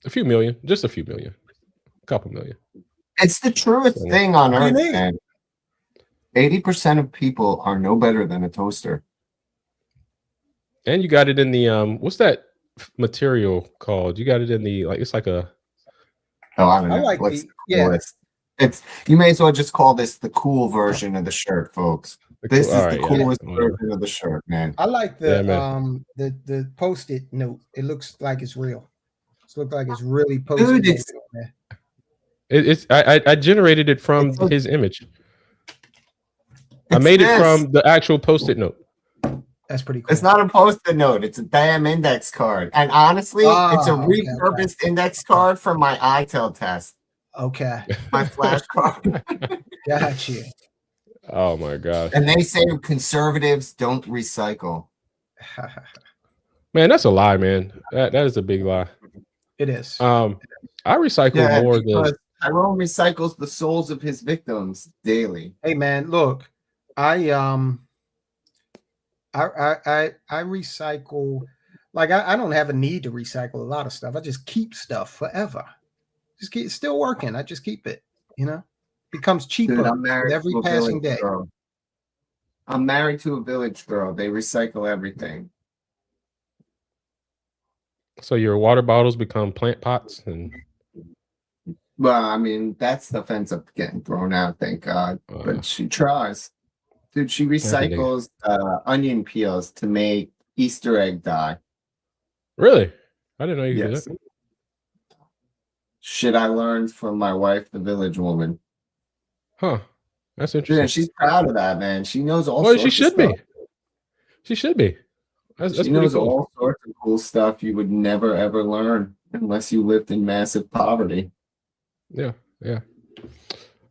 Speaker 2: A few million, just a few million, a couple million.
Speaker 3: It's the truest thing on earth, man. 80% of people are no better than a toaster.
Speaker 2: And you got it in the what's that material called? You got it in the it's like a.
Speaker 3: Oh, I don't know. Like it's you may as well just call this the cool version of the shirt, folks. This is the coolest version of the shirt, man.
Speaker 4: I like the Post-it note. It looks like it's real. looks like it's really posted.
Speaker 3: Dude,
Speaker 2: I generated it from
Speaker 3: It's a-
Speaker 2: his image. I
Speaker 3: It's
Speaker 2: made it
Speaker 3: this.
Speaker 2: from the actual post-it note.
Speaker 4: That's pretty cool.
Speaker 3: It's not a post-it note. It's a damn index card. And honestly, it's a
Speaker 4: Okay,
Speaker 3: repurposed index card from my ITEL test.
Speaker 4: Okay,
Speaker 3: My flashcard.
Speaker 4: got you.
Speaker 2: Oh my gosh,
Speaker 3: And they say conservatives don't recycle.
Speaker 2: man, that's a lie, man. That is a big lie.
Speaker 4: It is.
Speaker 2: I recycle more
Speaker 3: because
Speaker 2: than
Speaker 3: Tyrone recycles the souls of his victims daily.
Speaker 4: Hey man, look, I recycle. Like I don't have a need to recycle a lot of stuff. I just keep stuff forever. Just keep it's still working. I just keep it. You know, becomes cheaper
Speaker 3: Dude, I'm married
Speaker 4: with every
Speaker 3: to a
Speaker 4: passing
Speaker 3: village
Speaker 4: day.
Speaker 3: girl. I'm married to a village girl. They recycle everything.
Speaker 2: so your water bottles become plant pots and
Speaker 3: Well, I mean, that stuff ends up getting thrown out, thank God. But she tries. Dude, she recycles onion peels to make Easter egg dye.
Speaker 2: really, I didn't know you could
Speaker 3: Yes.
Speaker 2: do that.
Speaker 3: Shit I learned from my wife, the village woman.
Speaker 2: Huh? That's
Speaker 3: Yeah,
Speaker 2: interesting.
Speaker 3: she's proud of that, man. She knows all
Speaker 2: Well,
Speaker 3: sorts
Speaker 2: she should
Speaker 3: of
Speaker 2: be.
Speaker 3: stuff.
Speaker 2: She should be. That's
Speaker 3: She
Speaker 2: pretty
Speaker 3: knows
Speaker 2: cool.
Speaker 3: all sorts of cool stuff you would never ever learn unless you lived in massive poverty.
Speaker 2: Yeah. All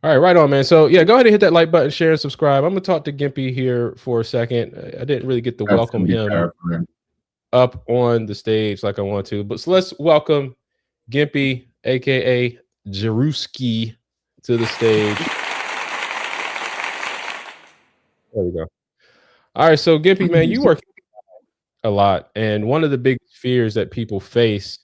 Speaker 2: right, right on, man. So yeah, go ahead and hit that like button, share, and subscribe. I'm gonna talk to Gimpy here for a second. I didn't really get to
Speaker 3: That's
Speaker 2: welcome
Speaker 3: gonna be
Speaker 2: him
Speaker 3: terrifying.
Speaker 2: up on the stage like I want to, but so let's welcome Gimpy, aka Jeruski, to the stage. There we go. All right, so Gimpy, man, you work a lot, and one of the big fears that people face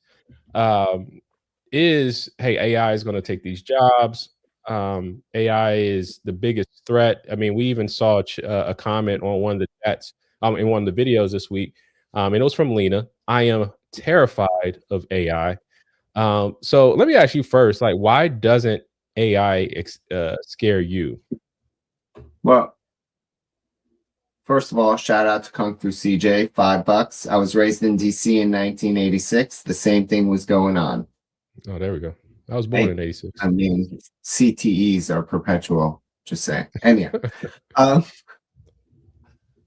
Speaker 2: is, hey, AI is going to take these jobs. AI is the biggest threat. I mean, we even saw a comment on one of the chats in one of the videos this week, and it was from Lena. I am terrified of AI. So let me ask you first, like, why doesn't AI scare you?
Speaker 3: Well, first of all, shout out to Kung Fu CJ, $5. I was raised in DC in 1986. The same thing was going on.
Speaker 2: Oh, there we go. I was born in '86.
Speaker 3: I mean, CTEs are perpetual. Just saying. Anyhow,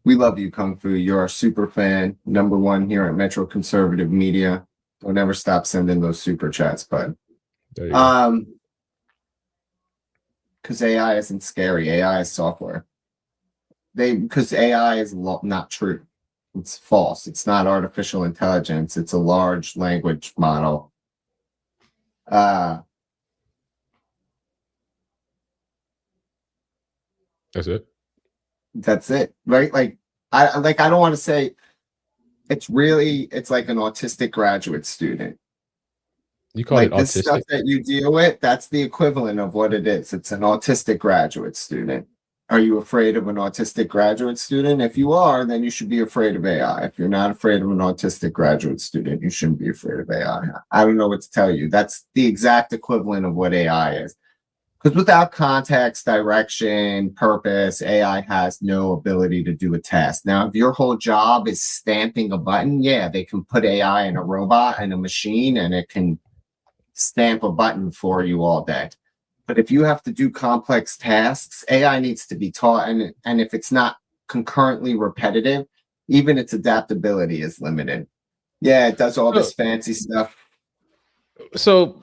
Speaker 3: we love you, Kung Fu. You're our super fan, #1 here at Metro Conservative Media. Don't ever stop sending those super chats, bud.
Speaker 2: There you go.
Speaker 3: Because AI isn't scary. AI is software. Because AI is not true. It's false. It's not artificial intelligence. It's a large language model.
Speaker 2: That's it.
Speaker 3: That's it, right? I don't want to say it's like an autistic graduate student.
Speaker 2: You call
Speaker 3: Like
Speaker 2: it
Speaker 3: the
Speaker 2: autistic?
Speaker 3: stuff that you deal with, that's the equivalent of what it is. It's an autistic graduate student. Are you afraid of an autistic graduate student? If you are, then you should be afraid of AI. If you're not afraid of an autistic graduate student, you shouldn't be afraid of AI. I don't know what to tell you. That's the exact equivalent of what AI is. Because without context, direction, purpose, AI has no ability to do a task. Now, if your whole job is stamping a button, yeah, they can put AI in a robot and a machine and it can stamp a button for you all day. But if you have to do complex tasks, AI needs to be taught. And if it's not concurrently repetitive, even its adaptability is limited. Yeah, it does all this fancy stuff.
Speaker 2: So,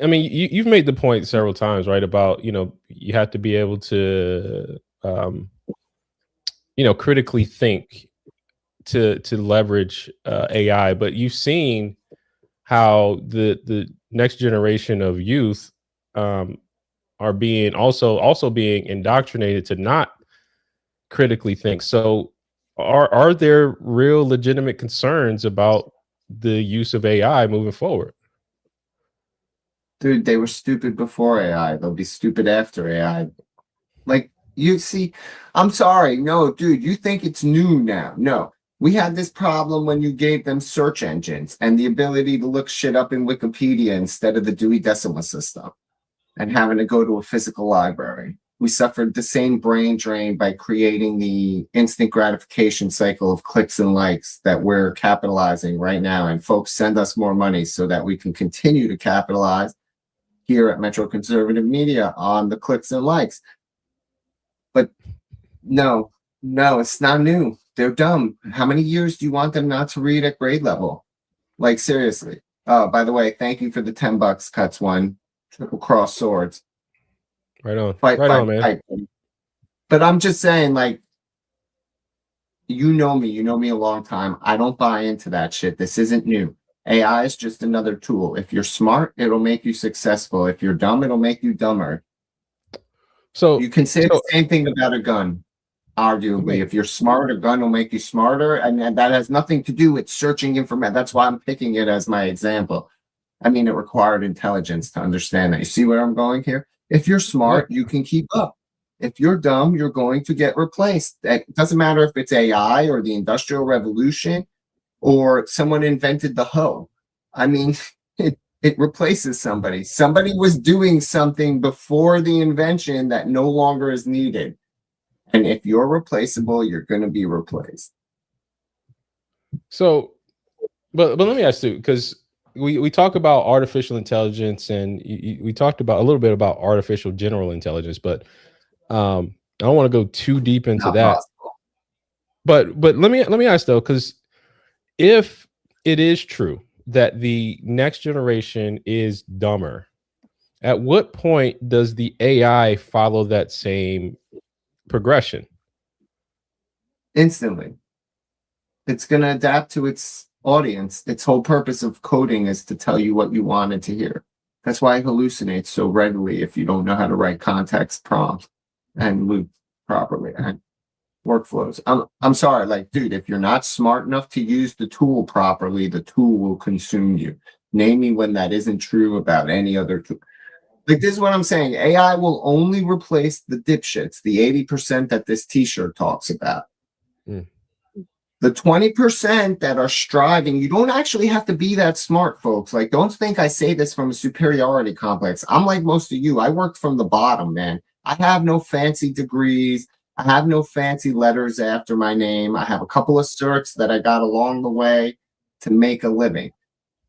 Speaker 2: I mean, you've made the point several times, right? About, you have to be able to, critically think to leverage AI. But you've seen how the next generation of youth are being also being indoctrinated to not critically think. So are there real legitimate concerns about the use of AI moving forward?
Speaker 3: Dude, they were stupid before AI. They'll be stupid after AI. Like, you see, I'm sorry. No, dude, you think it's new now. No. We had this problem when you gave them search engines and the ability to look shit up in Wikipedia instead of the Dewey Decimal System and having to go to a physical library. We suffered the same brain drain by creating the instant gratification cycle of clicks and likes that we're capitalizing right now. And folks send us more money so that we can continue to capitalize here at Metro Conservative Media on the clicks and likes. But no, it's not new. They're dumb. How many years do you want them not to read at grade level? Like, seriously. Oh, by the way, thank you for the $10, Cuts One. Triple Cross Swords.
Speaker 2: Right on.
Speaker 3: Fight,
Speaker 2: man.
Speaker 3: fight. But I'm just saying, like, you know me a long time. I don't buy into that shit. This isn't new. AI is just another tool. If you're smart, it'll make you successful. If you're dumb, it'll make you dumber.
Speaker 2: So
Speaker 3: you can say the same thing about a gun, arguably. If you're smart, a gun will make you smarter. And that has nothing to do with searching information. That's why I'm picking it as my example. I mean, it required intelligence to understand that. You see where I'm going here? If you're smart, you can keep up. If you're dumb, you're going to get replaced. It doesn't matter if it's AI or the Industrial Revolution or someone invented the hoe. I mean, it replaces somebody. Somebody was doing something before the invention that no longer is needed. And if you're replaceable, you're going to be replaced.
Speaker 2: So, but let me ask you, because we talk about artificial intelligence, and we talked about a little bit about artificial general intelligence, but I don't want to go too deep into that. Possible. But let me ask though, because if it is true that the next generation is dumber, at what point does the AI follow that same progression?
Speaker 3: Instantly. It's going to adapt to its audience. Its whole purpose of coding is to tell you what you wanted to hear. That's why it hallucinates so readily if you don't know how to write context prompts and loop properly and workflows. I'm sorry, like, dude, if you're not smart enough to use the tool properly, the tool will consume you. Name me when that isn't true about any other tool. Like, this is what I'm saying. AI will only replace the dipshits, the 80% that this t-shirt talks about. The 20% that are striving, you don't actually have to be that smart, folks. Like, don't think I say this from a superiority complex. I'm like most of you. I worked from the bottom, man. I have no fancy degrees. I have no fancy letters after my name. I have a couple of certs that I got along the way to make a living.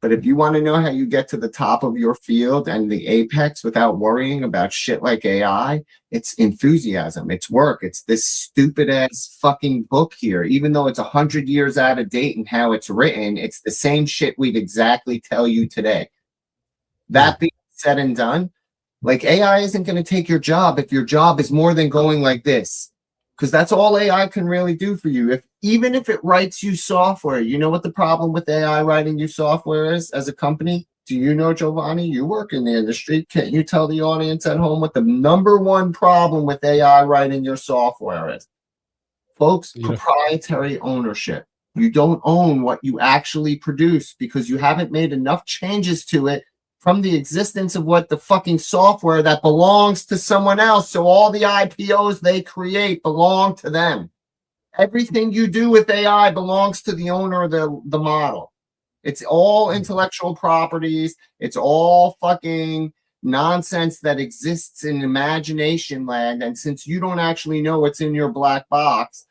Speaker 3: But if you want to know how you get to the top of your field and the apex without worrying about shit like AI, it's enthusiasm, it's work, it's this stupid ass fucking book here. Even though it's 100 years out of date and how it's written, it's the same shit we'd exactly tell you today. That being said and done, like, AI isn't going to take your job if your job is more than going like this. Because that's all AI can really do for you. Even if it writes you software, you know what the problem with AI writing you software is as a company? Do you know, Giovanni? You work in the industry. Can't you tell the audience at home what the number one problem with AI writing your software is? Folks, proprietary ownership. You don't own what you actually produce because you haven't made enough changes to it from the existence of what the fucking software that belongs to someone else. So all the IPOs they create belong to them. Everything you do with AI belongs to the owner of the model. It's all intellectual properties. It's all fucking nonsense that exists in imagination land. And since you don't actually know what's in your black box,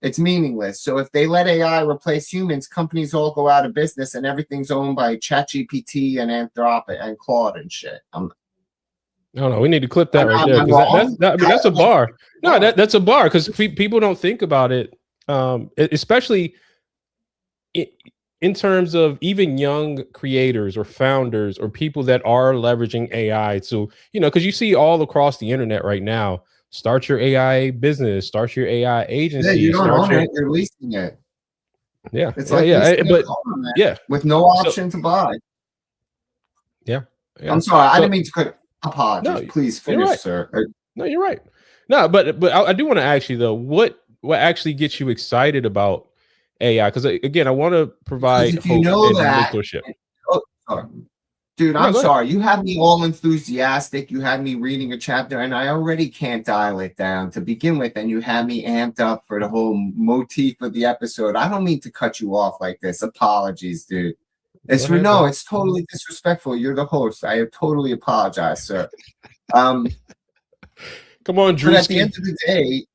Speaker 3: it's meaningless. So if they let AI replace humans, companies all go out of business and everything's owned by ChatGPT and Anthropic and Claude and shit.
Speaker 2: No, we need to clip that right there, because that's a bar. No, that's a bar, because people don't think about it, especially in terms of even young creators or founders or people that are leveraging AI. So, because you see all across the internet right now, start your AI business, start your AI agency.
Speaker 3: Yeah, you don't own it, you're leasing it.
Speaker 2: Yeah.
Speaker 3: It's like with no option to buy.
Speaker 2: Yeah.
Speaker 3: I'm sorry, I didn't mean to cut. Apologies. No, please finish, right, sir.
Speaker 2: No, you're right. No, but I do want to ask you though, what actually gets you excited about AI? Because again, I want to provide hope and mentorship.
Speaker 3: Oh, sorry. Dude, I'm sorry. You had me all enthusiastic. You had me reading a chapter, and I already can't dial it down to begin with. And you had me amped up for the whole motif of the episode. I don't mean to cut you off like this. Apologies, dude. It's totally disrespectful. You're the host. I totally apologize, sir.
Speaker 2: Come on,
Speaker 3: But at the
Speaker 2: Drewski.
Speaker 3: end of the day,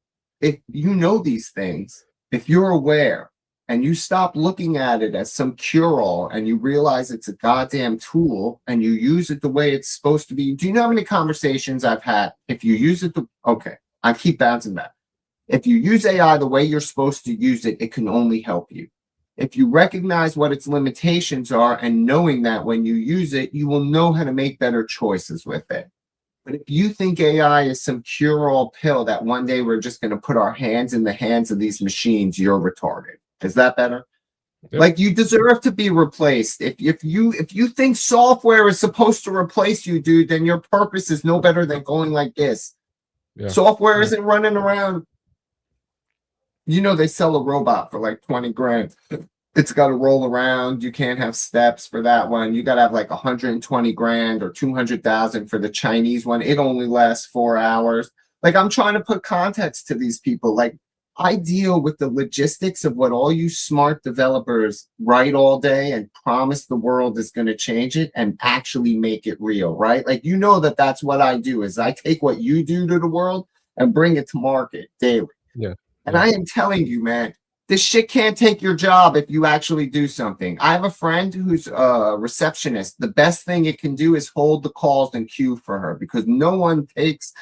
Speaker 3: if you know these things, if you're aware and you stop looking at it as some cure-all and you realize it's a goddamn tool and you use it the way it's supposed to be. Do you know how many conversations I've had? If you use it, okay, I keep bouncing back. If you use AI the way you're supposed to use it, it can only help you. If you recognize what its limitations are and knowing that when you use it, you will know how to make better choices with it. But if you think AI is some cure-all pill that one day we're just going to put our hands in the hands of these machines, you're retarded. Is that better?
Speaker 2: Yep.
Speaker 3: Like, you deserve to be replaced. If you think software is supposed to replace you, dude, then your purpose is no better than going like this.
Speaker 2: Yeah.
Speaker 3: Software
Speaker 2: Yeah.
Speaker 3: isn't running around. You know, they sell a robot for like 20 grand. It's got to roll around. You can't have steps for that one. You got to have like 120 grand or 200,000 for the Chinese one. It only lasts 4 hours. Like, I'm trying to put context to these people. Like, I deal with the logistics of what all you smart developers write all day and promise the world is going to change it and actually make it real, right? Like, you know that that's what I do, is I take what you do to the world and bring it to market daily.
Speaker 2: Yeah.
Speaker 3: And I am telling you, man, this shit can't take your job if you actually do something. I have a friend who's a receptionist. The best thing it can do is hold the calls and queue for her, because no one takes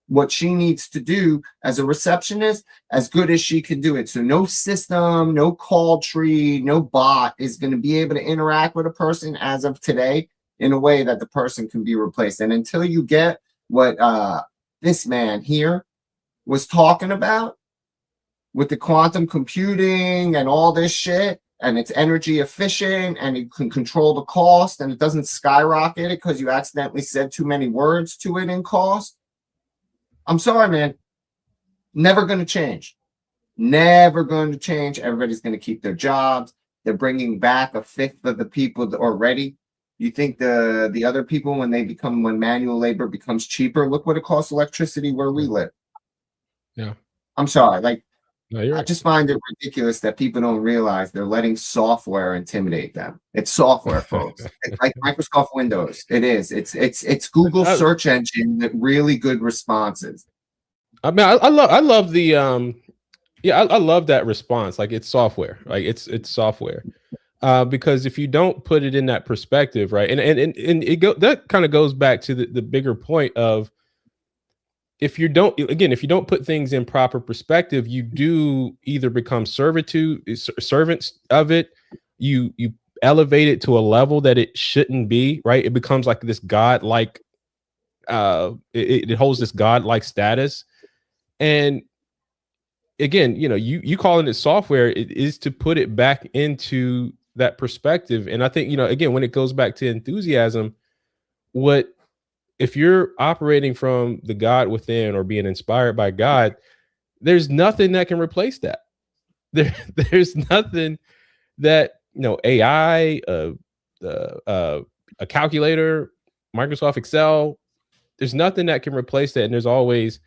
Speaker 3: what she needs to do as a receptionist as good as she can do it. So no system, no call tree, no bot is going to be able to interact with a person as of today in a way that the person can be replaced. And until you get what this man here was talking about with the quantum computing and all this shit, and it's energy efficient and it can control the cost and it doesn't skyrocket it because you accidentally said too many words to it in cost, I'm sorry, man. Never going to change. Never going to change. Everybody's going to keep their jobs. They're bringing back a fifth of the people already. You think the other people, when manual labor becomes cheaper, look what it costs electricity where we live.
Speaker 2: Yeah.
Speaker 3: I'm sorry. Like,
Speaker 2: No, you're
Speaker 3: I
Speaker 2: right.
Speaker 3: just find it ridiculous that people don't realize they're letting software intimidate them. It's software, folks. It's like Microsoft Windows. It is. It's Google search engine that really good responses.
Speaker 2: I mean, I love the I love that response. Like, it's software. Like, it's software. Because if you don't put it in that perspective, right, and that kind of goes back to the bigger point of, if you don't put things in proper perspective, you do either become servants of it, you elevate it to a level that it shouldn't be, right? It becomes like this godlike, it holds this godlike status. And again, you know, you calling it software, it is to put it back into that perspective. And I think, you know, again, when it goes back to enthusiasm, if you're operating from the God within or being inspired by God, there's nothing that can replace that. There's nothing that, you know, AI, a calculator, Microsoft Excel, there's nothing that can replace that. And there's always,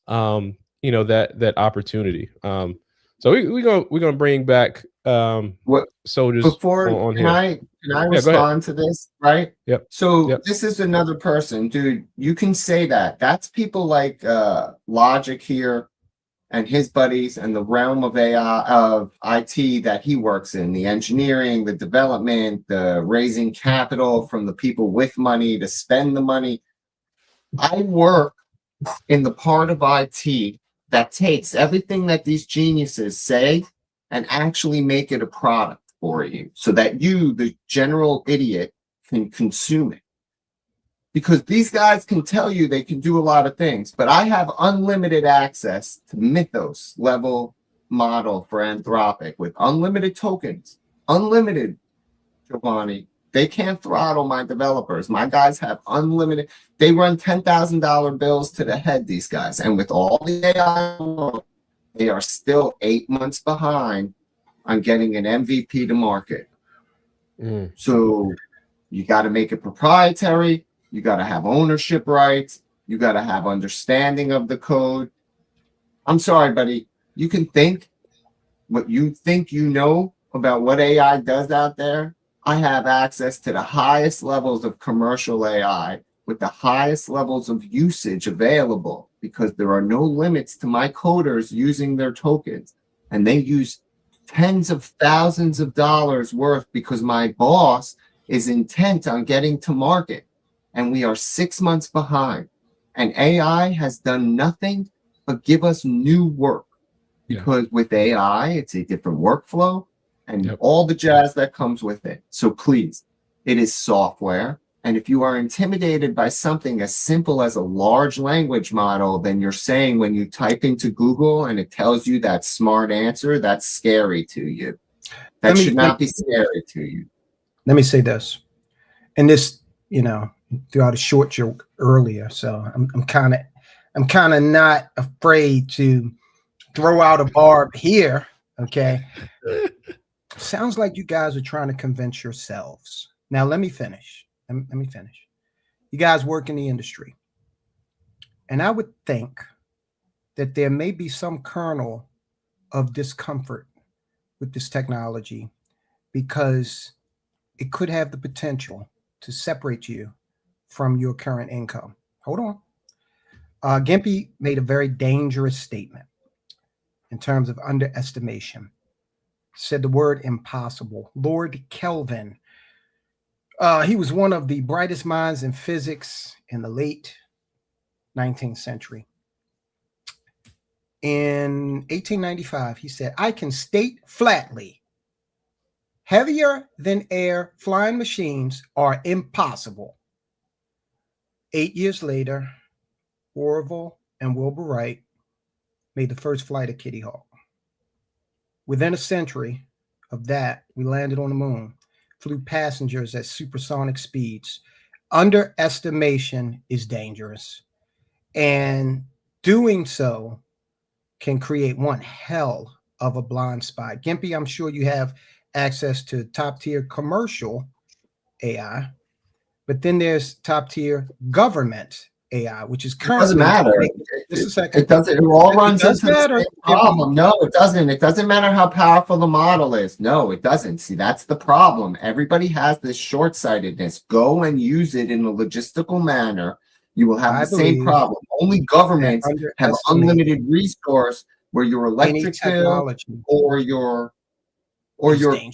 Speaker 2: you know, that opportunity. So we're gonna bring back
Speaker 3: What
Speaker 2: soldiers
Speaker 3: before
Speaker 2: on
Speaker 3: can
Speaker 2: here.
Speaker 3: I respond to this, right?
Speaker 2: Yep.
Speaker 3: So
Speaker 2: Yep.
Speaker 3: this is another person, dude. You can say that. That's people like Logic here and his buddies and the realm of AI, of IT that he works in, the engineering, the development, the raising capital from the people with money to spend the money. I work in the part of IT that takes everything that these geniuses say and actually make it a product for you so that you, the general idiot, can consume it. Because these guys can tell you they can do a lot of things, but I have unlimited access to Mythos level model for Anthropic with unlimited tokens. Unlimited, Giovanni. They can't throttle my developers. My guys have unlimited. They run $10,000 bills to the head, these guys. And with all the AI, they are still 8 months behind on getting an MVP to market. So you got to make it proprietary. You got to have ownership rights. You got to have understanding of the code. I'm sorry, buddy. You can think what you think you know about what AI does out there. I have access to the highest levels of commercial AI with the highest levels of usage available because there are no limits to my coders using their tokens. And they use tens of thousands of dollars worth because my boss is intent on getting to market. And we are 6 months behind. And AI has done nothing but give us new work. Because with AI, it's a different workflow and all the jazz that comes with it. So please, it is software. And if you are intimidated by something as simple as a large language model, then you're saying when you type into Google and it tells you that smart answer, that's scary to you. That should not be scary to you.
Speaker 4: Let me say this. And this, threw out a short joke earlier. So I'm kind of not afraid to throw out a barb here. Okay. Sounds like you guys are trying to convince yourselves. Now, let me finish. Let me finish. You guys work in the industry. And I would think that there may be some kernel of discomfort with this technology because it could have the potential to separate you from your current income. Hold on. Gimpy made a very dangerous statement in terms of underestimation. Said the word impossible. Lord Kelvin. He was one of the brightest minds in physics in the late 19th century. In 1895, he said, I can state flatly, heavier than air flying machines are impossible. 8 years later, Orville and Wilbur Wright made the first flight of Kitty Hawk. Within a century of that, we landed on the moon, flew passengers at supersonic speeds. Underestimation is dangerous. And doing so can create one hell of a blind spot. Gimpy, I'm sure you have access to top tier commercial AI, but then there's top tier government AI, which is currently.
Speaker 3: It doesn't matter.
Speaker 4: Just a second.
Speaker 3: It doesn't. It all runs into the same problem. No, it doesn't. It doesn't matter how powerful the model is. No, it doesn't. See, that's the problem. Everybody has this short-sightedness. Go and use it in a logistical manner. You will have the same problem. Only governments have unlimited resource where your electric bill or your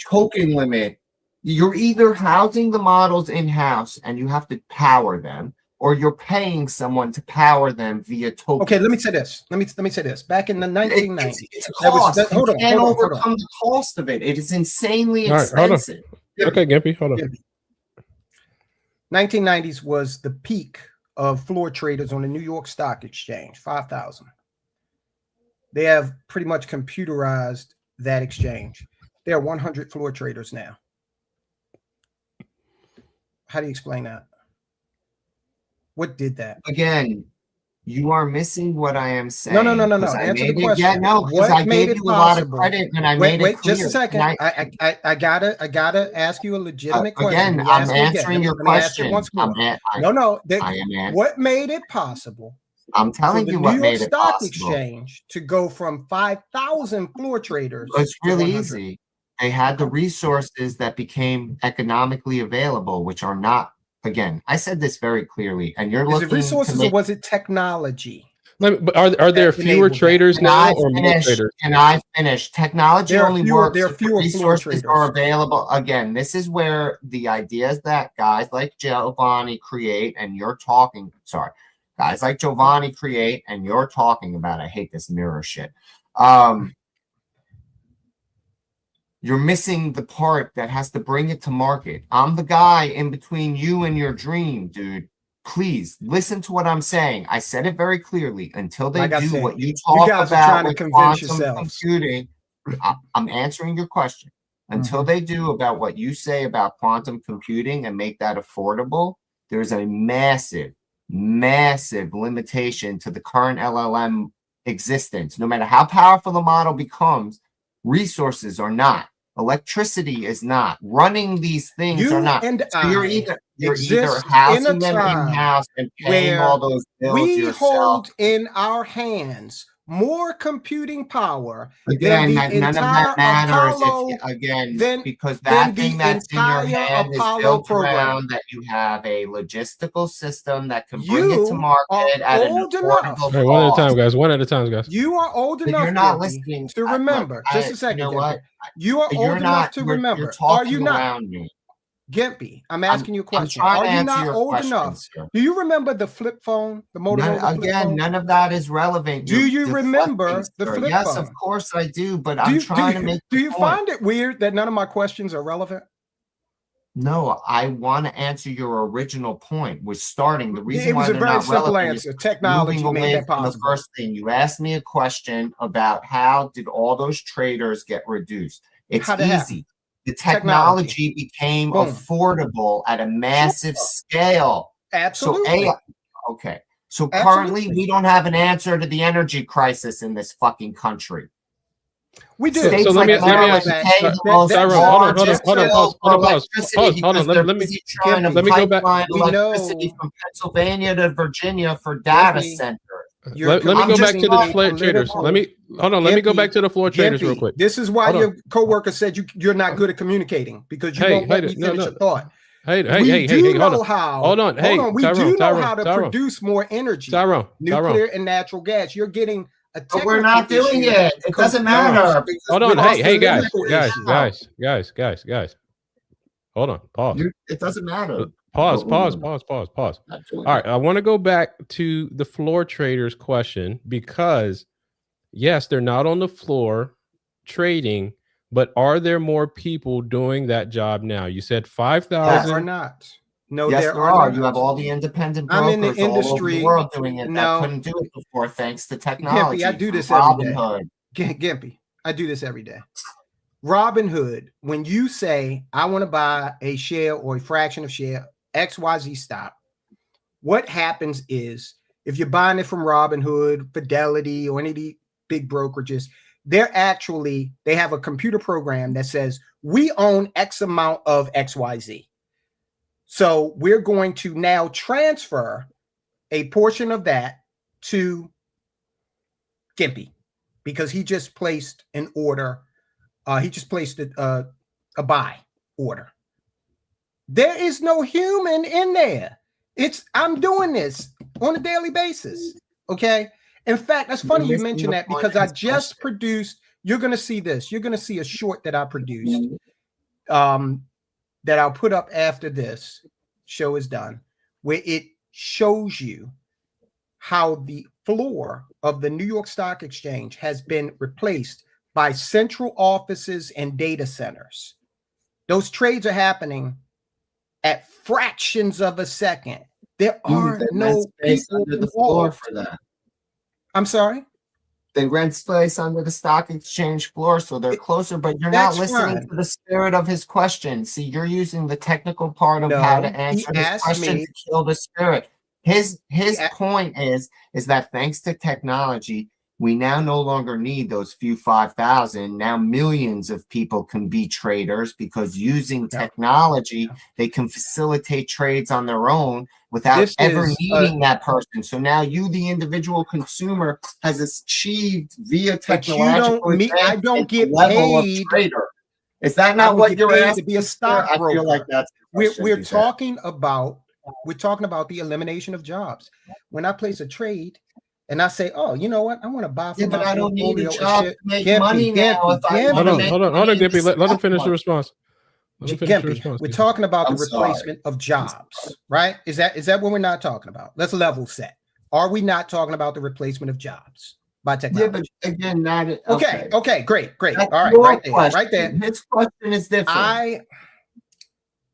Speaker 3: token limit. You're either housing the models in-house and you have to power them, or you're paying someone to power them via token.
Speaker 4: Okay, let me say this. Let me say this. Back in the 1990s,
Speaker 3: it's a cost. You can't overcome the cost of it. It is insanely expensive.
Speaker 2: Okay, Gimpy, hold on.
Speaker 4: 1990s was the peak of floor traders on the New York Stock Exchange, 5,000. They have pretty much computerized that exchange. There are 100 floor traders now. How do you explain that? What did that?
Speaker 3: Again, you are missing what I am saying.
Speaker 4: No. Answer the question.
Speaker 3: Because I gave you a lot of credit and I made it clear.
Speaker 4: Just a second. I gotta ask you a legitimate question.
Speaker 3: Again, I'm answering your question.
Speaker 4: What made it possible?
Speaker 3: I'm telling you what made it possible.
Speaker 4: The New York Stock Exchange to go from 5,000 floor traders.
Speaker 3: It's really easy. They had the resources that became economically available, which are not. Again, I said this very clearly, and you're looking.
Speaker 4: Is it resources or was it technology?
Speaker 2: But are there fewer traders now or more traders?
Speaker 3: Can I finish? Technology only works if
Speaker 4: fewer
Speaker 3: resources are available. Again, this is where the ideas that guys like Giovanni create, and you're talking. Sorry, guys like Giovanni create, and you're talking about. I hate this mirror shit. You're missing the part that has to bring it to market. I'm the guy in between you and your dream, dude. Please listen to what I'm saying. I said it very clearly. Until they do what you talk about with quantum computing, I'm answering your question. Until they do about what you say about quantum computing and make that affordable, there's a massive limitation to the current LLM existence. No matter how powerful the model becomes, resources are not. Electricity is not. Running these things are not. So you're either housing them in-house and paying all those bills yourself.
Speaker 4: We hold in our hands more computing power
Speaker 3: Again,
Speaker 4: than the
Speaker 3: none of
Speaker 4: entire
Speaker 3: that matters.
Speaker 4: Apollo,
Speaker 3: Because
Speaker 4: than
Speaker 3: that thing
Speaker 4: the
Speaker 3: that's in your
Speaker 4: entire
Speaker 3: head is
Speaker 4: Apollo
Speaker 3: built
Speaker 4: program.
Speaker 3: around that you have a logistical system that can bring it to
Speaker 4: You are
Speaker 3: market at an
Speaker 4: old enough.
Speaker 3: affordable
Speaker 2: All right, one at a
Speaker 3: cost.
Speaker 2: time, guys. One at a time, guys.
Speaker 4: You are old
Speaker 3: But
Speaker 4: enough,
Speaker 3: you're not
Speaker 4: Gimpy,
Speaker 3: listening.
Speaker 4: to remember. Just a second,
Speaker 3: You know
Speaker 4: Gimpy.
Speaker 3: what?
Speaker 4: You are
Speaker 3: You're
Speaker 4: old enough
Speaker 3: not.
Speaker 4: to
Speaker 3: You're
Speaker 4: remember. Are
Speaker 3: talking
Speaker 4: you not?
Speaker 3: around me.
Speaker 4: Gimpy, I'm asking you a
Speaker 3: I'm
Speaker 4: question.
Speaker 3: trying
Speaker 4: Are
Speaker 3: to
Speaker 4: you
Speaker 3: answer
Speaker 4: not
Speaker 3: your
Speaker 4: old
Speaker 3: question,
Speaker 4: enough?
Speaker 3: sir.
Speaker 4: Do you remember the flip phone, the Motorola flip phone?
Speaker 3: None of that is relevant.
Speaker 4: Do
Speaker 3: You're
Speaker 4: you remember
Speaker 3: deflecting,
Speaker 4: the
Speaker 3: sir.
Speaker 4: flip
Speaker 3: Yes,
Speaker 4: phone?
Speaker 3: of course I do, but
Speaker 4: Do
Speaker 3: I'm
Speaker 4: you,
Speaker 3: trying to make
Speaker 4: do
Speaker 3: the
Speaker 4: you
Speaker 3: point.
Speaker 4: find it weird that none of my questions are relevant?
Speaker 3: No, I want to answer your original point. We're starting. The reason
Speaker 4: It was
Speaker 3: why
Speaker 4: a
Speaker 3: they're
Speaker 4: very
Speaker 3: not
Speaker 4: simple
Speaker 3: relevant is
Speaker 4: answer. Technology
Speaker 3: moving
Speaker 4: made
Speaker 3: away
Speaker 4: that
Speaker 3: from the
Speaker 4: possible.
Speaker 3: first thing. You asked me a question about how did all those traders get reduced. It's
Speaker 4: How'd it happen?
Speaker 3: easy. The technology became
Speaker 4: Boom.
Speaker 3: affordable at a massive scale.
Speaker 4: Absolutely.
Speaker 3: So okay. So currently we don't have an answer to the energy crisis in this fucking country.
Speaker 4: We do.
Speaker 3: States
Speaker 2: let me
Speaker 3: like Maryland
Speaker 2: ask-
Speaker 3: pay the most
Speaker 2: Tyrone,
Speaker 3: largest
Speaker 2: hold on,
Speaker 3: bill for
Speaker 2: pause.
Speaker 3: electricity
Speaker 2: Hold on,
Speaker 3: because
Speaker 2: let
Speaker 3: they're
Speaker 2: me
Speaker 3: busy trying to
Speaker 2: let me go back.
Speaker 3: pipeline
Speaker 4: We
Speaker 3: electricity
Speaker 4: know-
Speaker 3: from Pennsylvania to Virginia for data
Speaker 4: Gimpy,
Speaker 3: centers.
Speaker 2: Let me
Speaker 3: I'm
Speaker 2: go
Speaker 3: just
Speaker 2: back to the
Speaker 3: talking
Speaker 2: floor traders.
Speaker 4: political-
Speaker 2: Let me Let me go
Speaker 4: Gimpy,
Speaker 2: back to the floor traders real
Speaker 4: Gimpy,
Speaker 2: quick.
Speaker 4: this is why
Speaker 2: Hold
Speaker 4: your coworker said you're not good at communicating because you
Speaker 2: Hey,
Speaker 4: won't let
Speaker 2: hey,
Speaker 4: me
Speaker 2: no,
Speaker 4: finish
Speaker 2: no.
Speaker 4: your thought.
Speaker 2: Hey,
Speaker 4: We do
Speaker 2: hold
Speaker 4: know
Speaker 2: on.
Speaker 4: how.
Speaker 2: Hold on. Hey,
Speaker 4: We
Speaker 2: Tyrone,
Speaker 4: do know
Speaker 2: Tyrone,
Speaker 4: how to
Speaker 2: Tyrone.
Speaker 4: produce more energy,
Speaker 2: Tyrone,
Speaker 4: nuclear and natural gas. You're getting a
Speaker 3: But we're not
Speaker 4: technical
Speaker 3: doing
Speaker 4: issue.
Speaker 3: it. It doesn't matter. because
Speaker 2: Hold
Speaker 3: we
Speaker 2: on.
Speaker 3: lost
Speaker 2: Hey,
Speaker 3: the
Speaker 2: guys,
Speaker 3: technical
Speaker 2: guys,
Speaker 3: issue.
Speaker 2: guys. Hold on. Pause.
Speaker 3: It doesn't matter.
Speaker 2: Pause.
Speaker 3: Not doing
Speaker 2: All right.
Speaker 3: it.
Speaker 2: I want to go back to the floor traders question because yes, they're not on the floor trading, but are there more people doing that job now? You said
Speaker 4: There
Speaker 2: 5,000.
Speaker 4: are not. No,
Speaker 3: Yes,
Speaker 4: there
Speaker 3: there
Speaker 4: are
Speaker 3: are.
Speaker 4: not.
Speaker 3: You have all the independent
Speaker 4: I'm in the
Speaker 3: brokers all over
Speaker 4: industry.
Speaker 3: the world doing it
Speaker 4: No.
Speaker 3: that couldn't do it before thanks to technology.
Speaker 4: Gimpy, I do
Speaker 3: from
Speaker 4: this every day.
Speaker 3: Robinhood.
Speaker 4: Gimpy, I do this every day. Robinhood, when you say, I want to buy a share or a fraction of share, XYZ stock, what happens is if you're buying it from Robinhood, Fidelity, or any of the big brokerages, they have a computer program that says, we own X amount of XYZ. So we're going to now transfer a portion of that to Gimpy because he just placed an order. He just placed a buy order. There is no human in there. I'm doing this on a daily basis. Okay. In fact, that's funny you mentioned that because I just produced. You're going to see this. You're going to see a short that I produced that I'll put up after this show is done, where it shows you how the floor of the New York Stock Exchange has been replaced by central offices and data centers. Those trades are happening at fractions of a second. There are no people
Speaker 3: under the floor
Speaker 4: involved.
Speaker 3: for that.
Speaker 4: I'm sorry?
Speaker 3: They rent space under the stock exchange floor, so they're closer, but you're not
Speaker 4: That's
Speaker 3: listening
Speaker 4: fine.
Speaker 3: to the spirit of his question. See, you're using the technical part of
Speaker 4: No,
Speaker 3: how to
Speaker 4: he
Speaker 3: answer this
Speaker 4: asked
Speaker 3: question
Speaker 4: me-
Speaker 3: to kill the spirit. His
Speaker 4: Yeah.
Speaker 3: point is that thanks to technology, we now no longer need those few 5,000. Now millions of people can be traders because using
Speaker 4: Yeah.
Speaker 3: technology, they can facilitate trades on their own without
Speaker 4: This
Speaker 3: ever
Speaker 4: is,
Speaker 3: needing that person. So now you, the individual consumer, has achieved via
Speaker 4: But you
Speaker 3: technological
Speaker 4: I don't
Speaker 3: advancement
Speaker 4: get
Speaker 3: the level of
Speaker 4: paid.
Speaker 3: trader. Is that
Speaker 4: I
Speaker 3: not
Speaker 4: don't
Speaker 3: what
Speaker 4: get
Speaker 3: you're
Speaker 4: paid
Speaker 3: asking?
Speaker 4: to be a
Speaker 3: sir?
Speaker 4: stockbroker.
Speaker 3: I feel like that's the question
Speaker 4: We're
Speaker 3: he's
Speaker 4: talking about the elimination of jobs. When I place a trade and I say, oh, you know what? I want to buy
Speaker 3: Yeah,
Speaker 4: from
Speaker 3: but
Speaker 4: my
Speaker 3: I don't need a
Speaker 4: portfolio
Speaker 3: job
Speaker 4: share.
Speaker 3: to make
Speaker 4: Gimpy,
Speaker 3: money now.
Speaker 4: Gimpy,
Speaker 3: If I want to make
Speaker 2: Hold on,
Speaker 3: money in
Speaker 2: Gimpy.
Speaker 3: the
Speaker 2: Let him
Speaker 3: stock
Speaker 2: finish the
Speaker 3: market.
Speaker 2: response. Let him finish the
Speaker 4: Gimpy,
Speaker 2: response.
Speaker 4: we're talking about the
Speaker 3: I'm sorry.
Speaker 4: replacement of jobs, right? Is that what we're not talking about? Let's level set. Are we not talking about the replacement of jobs by
Speaker 3: Yeah,
Speaker 4: technology?
Speaker 3: but again, not
Speaker 4: Okay, great.
Speaker 3: That's
Speaker 4: All right,
Speaker 3: your
Speaker 4: right there,
Speaker 3: question.
Speaker 4: right there.
Speaker 3: His question is different.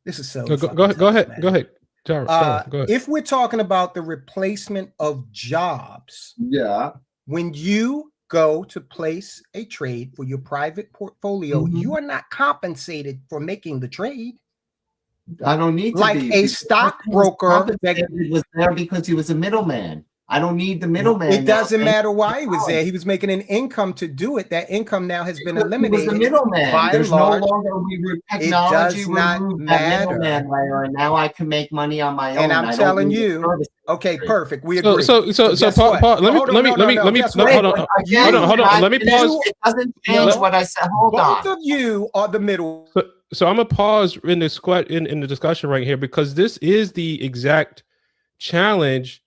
Speaker 4: This is so.
Speaker 2: Go
Speaker 4: fucking
Speaker 2: ahead.
Speaker 4: tough, man.
Speaker 2: Go ahead. Tyrone, go ahead.
Speaker 4: If we're talking about the replacement of jobs,
Speaker 3: Yeah.
Speaker 4: when you go to place a trade for your private portfolio, you are not compensated for making the trade.
Speaker 3: I don't need to
Speaker 4: Like
Speaker 3: be.
Speaker 4: a
Speaker 3: Because
Speaker 4: stockbroker that
Speaker 3: he was there because he was a middleman. I don't need the middleman.
Speaker 4: It doesn't
Speaker 3: now.
Speaker 4: matter why he was there. He was making an income to do it. That income now has been
Speaker 3: He was
Speaker 4: eliminated.
Speaker 3: the middleman.
Speaker 4: by
Speaker 3: There's
Speaker 4: and large.
Speaker 3: no longer technology
Speaker 4: does not
Speaker 3: removed
Speaker 4: matter.
Speaker 3: that middleman layer, and now I can make money on my own.
Speaker 4: And I'm
Speaker 3: I don't
Speaker 4: telling
Speaker 3: need the
Speaker 4: you,
Speaker 3: service
Speaker 4: okay,
Speaker 3: industry.
Speaker 4: perfect. We agree.
Speaker 2: So
Speaker 4: guess
Speaker 2: Paul,
Speaker 4: what?
Speaker 2: Paul, let
Speaker 4: Hold on,
Speaker 2: me
Speaker 4: guess
Speaker 2: no,
Speaker 4: what?
Speaker 2: hold on.
Speaker 3: Again,
Speaker 2: Hold on. Let me
Speaker 3: finish.
Speaker 2: pause.
Speaker 3: It doesn't change what I said. Hold
Speaker 4: Both
Speaker 3: on.
Speaker 4: of you are the middle.
Speaker 2: So I'm gonna pause in this in the discussion right here because this is the exact challenge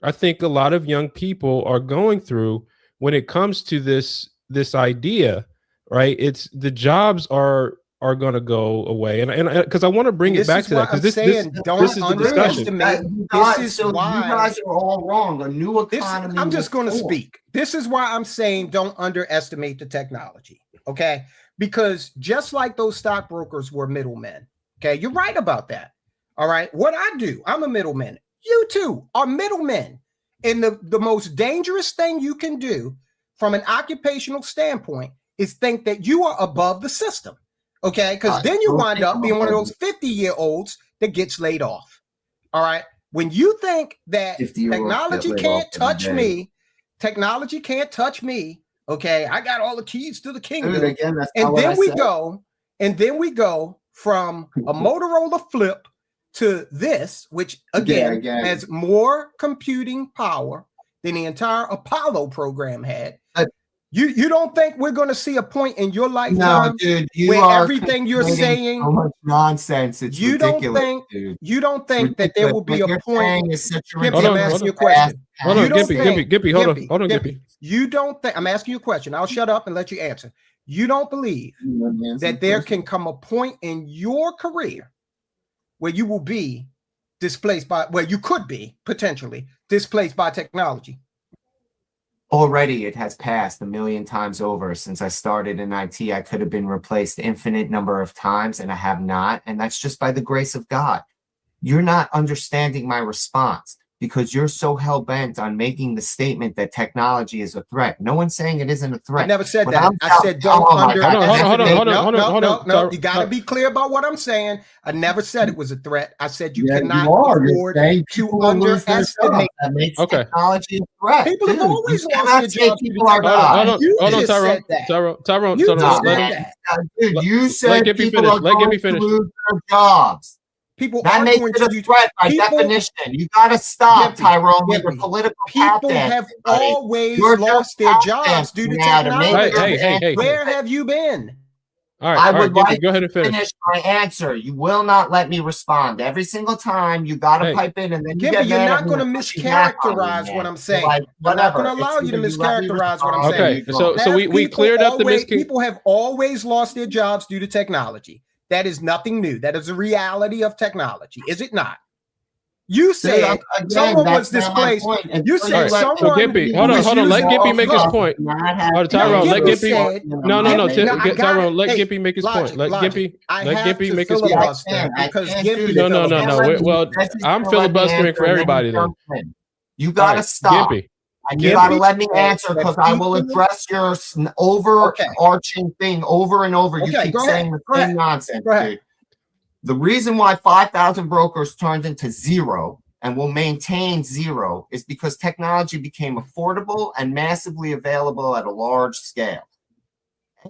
Speaker 2: I think a lot of young people are going through when it comes to this idea, right? It's the jobs are going to go away, and because I want to bring it back to that because this is the discussion.
Speaker 4: This is why
Speaker 3: you guys are all wrong. A new economy.
Speaker 4: I'm just going to speak. This is why I'm saying don't underestimate the technology, okay? Because just like those stockbrokers were middlemen, okay? You're right about that. All right. What I do, I'm a middleman. You too are middlemen. And the most dangerous thing you can do from an occupational standpoint is think that you are above the system. Okay. Because then you wind up being one of those 50-year-olds that gets laid off. All right. When you think that technology can't touch me, technology can't touch me. Okay. I got all the keys to the kingdom.
Speaker 3: Dude, again,
Speaker 4: and then we go from a Motorola Flip to this, which again has more computing power than the entire Apollo program had. You don't think we're going to see a point in your lifetime where everything you're saying
Speaker 3: so much nonsense? It's ridiculous,
Speaker 4: you don't think that there will be a point?
Speaker 2: Hold on,
Speaker 4: I'm asking you a question.
Speaker 2: Hold on, Gimpy, hold on, Gimpy.
Speaker 4: You don't think? I'm asking you a question. I'll shut up and let you answer. You don't believe that there can come a point in your career where you will be displaced by, where you could be potentially displaced by technology?
Speaker 3: Already, it has passed 1 million times over since I started in IT. I could have been replaced infinite number of times, and I have not. And that's just by the grace of God. You're not understanding my response because you're so hell-bent on making the statement that technology is a threat. No one's saying it isn't a threat.
Speaker 4: I never said that. I said don't
Speaker 2: hold on.
Speaker 4: No, you got to be clear about what I'm saying. I never said it was a threat. I said you cannot afford to underestimate.
Speaker 3: That makes technology a threat.
Speaker 4: People have always lost their jobs.
Speaker 2: Hold on, Tyrone.
Speaker 3: Dude, you said people are going to lose their jobs.
Speaker 4: People
Speaker 3: that makes it a threat by definition. You got to stop, Tyrone, with your political
Speaker 4: people have always lost their jobs due to technology.
Speaker 2: Hey.
Speaker 4: Where have you been?
Speaker 2: All right,
Speaker 3: I would like
Speaker 2: go ahead and
Speaker 3: finish my answer. You will not let me respond. Every single time you got to pipe in, and then
Speaker 4: you're not going to mischaracterize what I'm saying. I'm not going to allow you to mischaracterize what I'm saying.
Speaker 2: Okay, so we cleared up the
Speaker 4: people have always lost their jobs due to technology. That is nothing new. That is a reality of technology, is it not? You said someone was displaced. You said someone.
Speaker 2: So Gimpy, hold on. Let Gimpy make his point. Tyrone, let Gimpy. No. Tyrone, let Gimpy make his point. Let Gimpy make his point.
Speaker 4: Because Gimpy.
Speaker 2: No. Well, I'm filibustering for everybody then.
Speaker 3: You gotta stop.
Speaker 2: Gimpy.
Speaker 3: And you got to let me answer because I will address your overarching thing over and over. You keep saying the same nonsense, dude. The reason why 5,000 brokers turned into zero and will maintain zero is because technology became affordable and massively available at a large scale.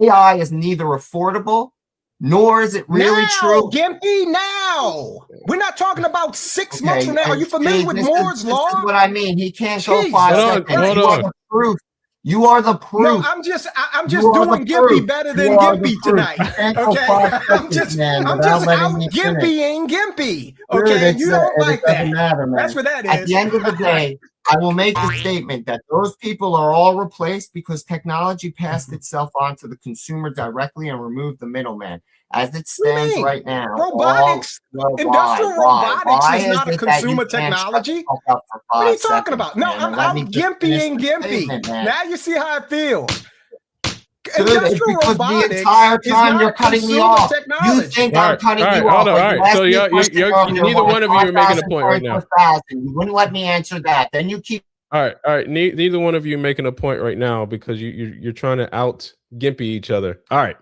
Speaker 3: AI is neither affordable nor is it really true.
Speaker 4: Gimpy, now. We're not talking about 6 months from now. Are you familiar with Moore's Law?
Speaker 3: This is what I mean. He can't go 5 seconds. You are the proof. You are the proof.
Speaker 4: No, I'm just doing Gimpy better than Gimpy tonight. Okay, I'm just out Gimpying Gimpy. Okay, you don't like that. That's what that is.
Speaker 3: At the end of the day, I will make the statement that those people are all replaced because technology passed itself on to the consumer directly and removed the middleman. As it stands right now,
Speaker 4: robotics, industrial robotics is not a consumer technology. What are you talking about? No, I'm Gimpying Gimpy. Now you see how it feels. Industrial robotics the entire time you're cutting me off.
Speaker 3: You think I'm cutting you off?
Speaker 2: All right. So neither one of you are making a point right now.
Speaker 3: You wouldn't let me answer that. Then you keep.
Speaker 2: All right. Neither one of you making a point right now because you're trying to out Gimpy each other. All right.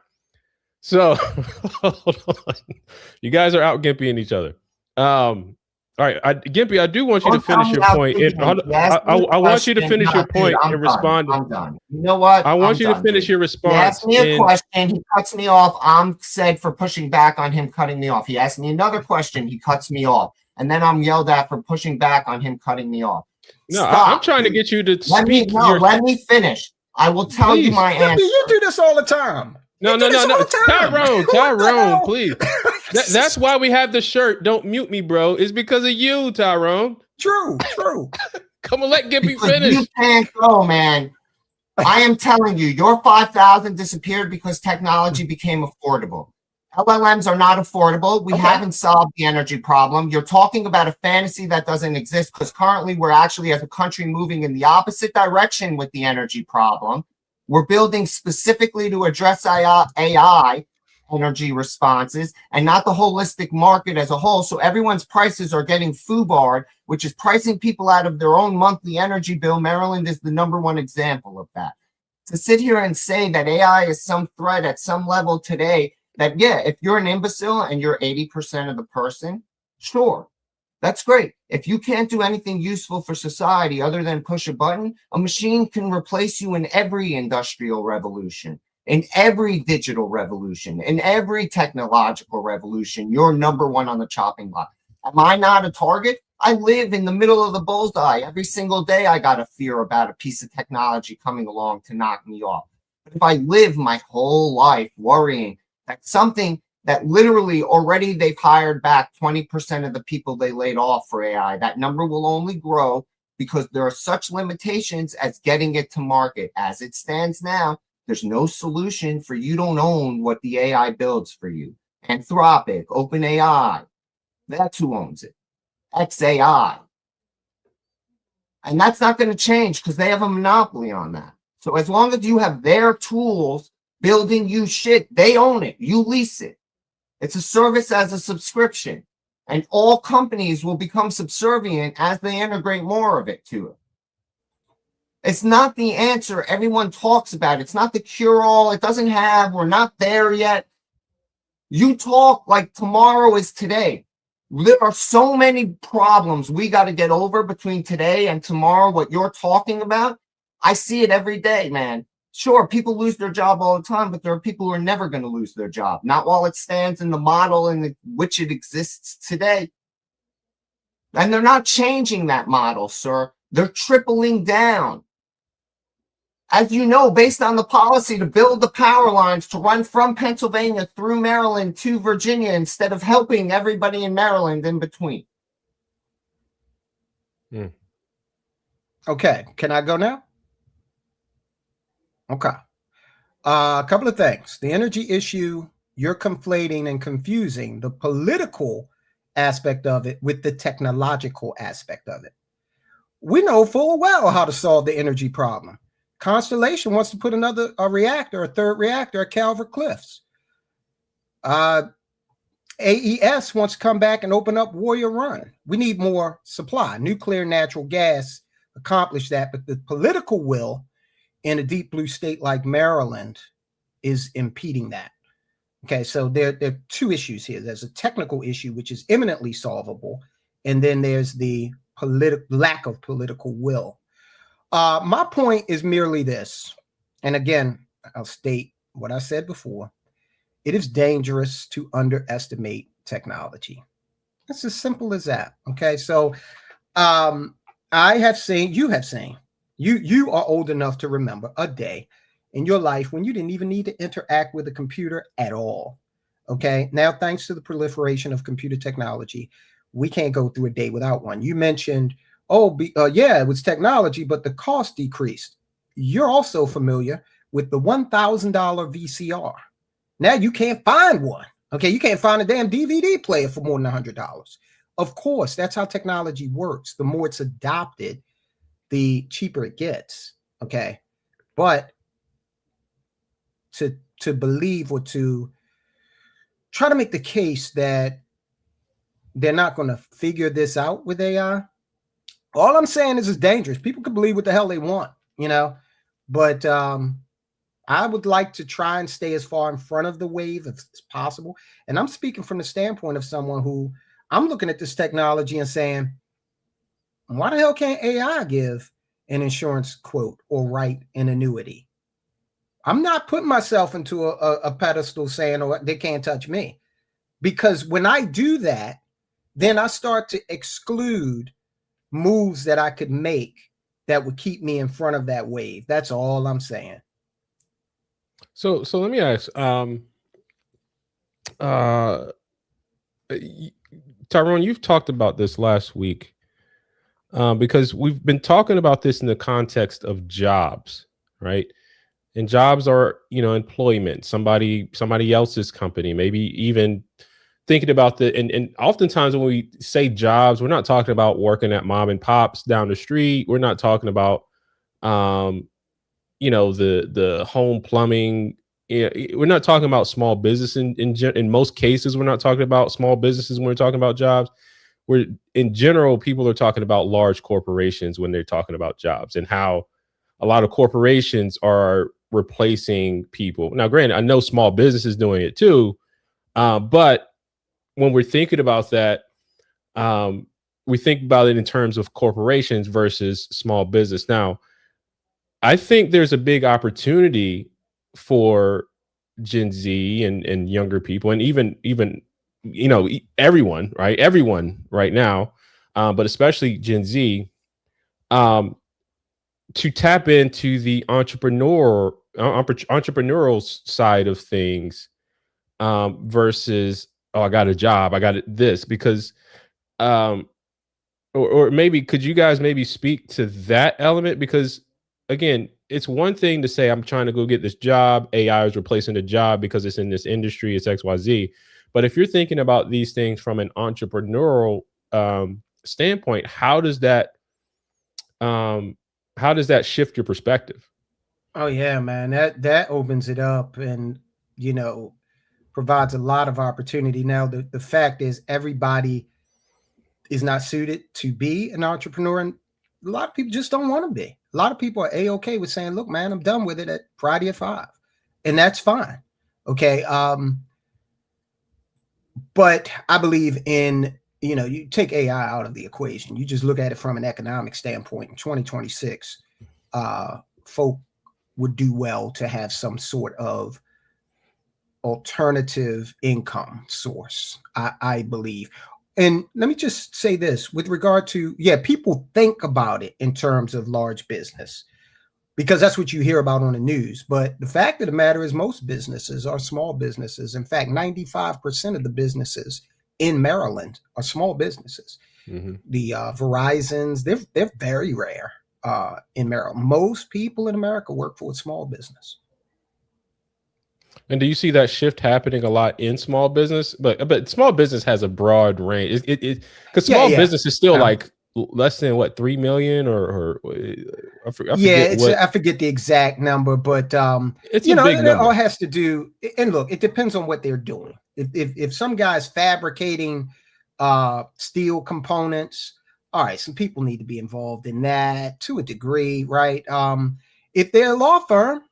Speaker 2: So hold on. You guys are out Gimpying each other. All right, Gimpy, I do want you
Speaker 3: Don't
Speaker 2: to finish
Speaker 3: tell me
Speaker 2: your
Speaker 3: how
Speaker 2: point.
Speaker 3: big
Speaker 2: And
Speaker 3: it is.
Speaker 2: I want you to
Speaker 3: Question.
Speaker 2: finish your
Speaker 3: Dude,
Speaker 2: point
Speaker 3: I'm
Speaker 2: and
Speaker 3: done.
Speaker 2: respond.
Speaker 3: I'm done. You know what?
Speaker 2: I want
Speaker 3: I'm
Speaker 2: you to
Speaker 3: done,
Speaker 2: finish
Speaker 3: dude.
Speaker 2: your
Speaker 3: He
Speaker 2: response.
Speaker 3: asked me a question. He cuts me off. I'm said for pushing back on him cutting me off. He asked me another question. He cuts me off. And then I'm yelled at for pushing back on him cutting me off.
Speaker 2: No,
Speaker 3: Stop,
Speaker 2: I'm trying
Speaker 3: dude.
Speaker 2: to get you to
Speaker 3: Let me,
Speaker 2: speak.
Speaker 3: let me finish. I will tell you
Speaker 2: Please.
Speaker 3: my answer.
Speaker 4: You do this all the time.
Speaker 2: No. Tyrone, please. That's why we have the shirt. Don't mute me, bro. It's because of you, Tyrone.
Speaker 4: True.
Speaker 2: Come on, let Gimpy
Speaker 3: Because
Speaker 2: finish.
Speaker 3: you can't go, man. I am telling you, your 5,000 disappeared because technology became affordable. LLMs are not affordable. We haven't solved the energy problem. You're talking about a fantasy that doesn't exist because currently we're actually, as a country, moving in the opposite direction with the energy problem. We're building specifically to address AI energy responses and not the holistic market as a whole. So everyone's prices are getting FUBAR'd, which is pricing people out of their own monthly energy bill. Maryland is the #1 example of that. To sit here and say that AI is some threat at some level today, that, yeah, if you're an imbecile and you're 80% of the person, sure, that's great. If you can't do anything useful for society other than push a button, a machine can replace you in every industrial revolution, in every digital revolution, in every technological revolution. You're #1 on the chopping block. Am I not a target? I live in the middle of the bullseye. Every single day I got a fear about a piece of technology coming along to knock me off. But if I live my whole life worrying that something that literally already they've hired back 20% of the people they laid off for AI, that number will only grow because there are such limitations as getting it to market. As it stands now, there's no solution for you don't own what the AI builds for you. Anthropic, OpenAI, that's who owns it. XAI. And that's not going to change because they have a monopoly on that. So as long as you have their tools building you shit, they own it. You lease it. It's a service as a subscription. And all companies will become subservient as they integrate more of it to it. It's not the answer everyone talks about. It's not the cure-all. It doesn't have, we're not there yet. You talk like tomorrow is today. There are so many problems we got to get over between today and tomorrow. What you're talking about, I see it every day, man. Sure, people lose their job all the time, but there are people who are never going to lose their job. Not while it stands in the model in which it exists today. And they're not changing that model, sir. They're tripling down. As you know, based on the policy to build the power lines to run from Pennsylvania through Maryland to Virginia instead of helping everybody in Maryland in between.
Speaker 4: Okay, can I go now? Okay. A couple of things. The energy issue, you're conflating and confusing the political aspect of it with the technological aspect of it. We know full well how to solve the energy problem. Constellation wants to put a third reactor at Calvert Cliffs. AES wants to come back and open up Warrior Run. We need more supply. Nuclear, natural gas accomplish that, but the political will in a deep blue state like Maryland is impeding that. Okay, so there are two issues here. There's a technical issue, which is imminently solvable, and then there's the lack of political will. My point is merely this, and again, I'll state what I said before. It is dangerous to underestimate technology. It's as simple as that. Okay, so I have seen, you have seen, you are old enough to remember a day in your life when you didn't even need to interact with a computer at all. Okay, now thanks to the proliferation of computer technology, we can't go through a day without one. You mentioned, yeah, it was technology, but the cost decreased. You're also familiar with the $1,000 VCR. Now you can't find one. Okay, you can't find a damn DVD player for more than $100. Of course, that's how technology works. The more it's adopted, the cheaper it gets. Okay, but to believe or to try to make the case that they're not going to figure this out with AI, all I'm saying is it's dangerous. People can believe what the hell they want, you know, but I would like to try and stay as far in front of the wave as possible. And I'm speaking from the standpoint of someone who I'm looking at this technology and saying, why the hell can't AI give an insurance quote or write an annuity? I'm not putting myself into a pedestal saying, oh, they can't touch me. Because when I do that, then I start to exclude moves that I could make that would keep me in front of that wave. That's all I'm saying.
Speaker 2: So let me ask, Tyrone, you've talked about this last week, because we've been talking about this in the context of jobs, right? And jobs are, employment, somebody else's company, maybe even thinking about and oftentimes when we say jobs, we're not talking about working at mom and pops down the street. We're not talking about, the home plumbing. We're not talking about small business in most cases. We're not talking about small businesses when we're talking about jobs. In general, people are talking about large corporations when they're talking about jobs, and how a lot of corporations are replacing people. Now, granted, I know small businesses doing it too, but when we're thinking about that, we think about it in terms of corporations versus small business. Now, I think there's a big opportunity for Gen Z and younger people, and even everyone, right? Everyone right now, but especially Gen Z, to tap into the entrepreneurial side of things, versus, oh, I got a job, I got this, because or maybe could you guys maybe speak to that element? Because again, it's one thing to say I'm trying to go get this job, AI is replacing the job because it's in this industry, it's XYZ. But if you're thinking about these things from an entrepreneurial standpoint, how does that shift your perspective?
Speaker 4: Oh yeah, man, that opens it up and provides a lot of opportunity. Now, the fact is, everybody is not suited to be an entrepreneur, and a lot of people just don't want to be. A lot of people are A-okay with saying, look, man, I'm done with it at Friday at 5. And that's fine. Okay. But I believe in, you take AI out of the equation. You just look at it from an economic standpoint. In 2026, folk would do well to have some sort of alternative income source, I believe. And let me just say this with regard to, people think about it in terms of large business because that's what you hear about on the news. But the fact of the matter is most businesses are small businesses. In fact, 95% of the businesses in Maryland are small businesses. Mm-hmm. The Verizons, they're very rare in Maryland. Most people in America work for a small business.
Speaker 2: And do you see that shift happening a lot in small business? But small business has a broad range. Because small business is still like less than 3 million or I
Speaker 4: forget the exact number, but
Speaker 2: it's a big number.
Speaker 4: It all has to do. And look, it depends on what they're doing. If some guy's fabricating steel components, all right, some people need to be involved in that to a degree, right? If they're a law firm,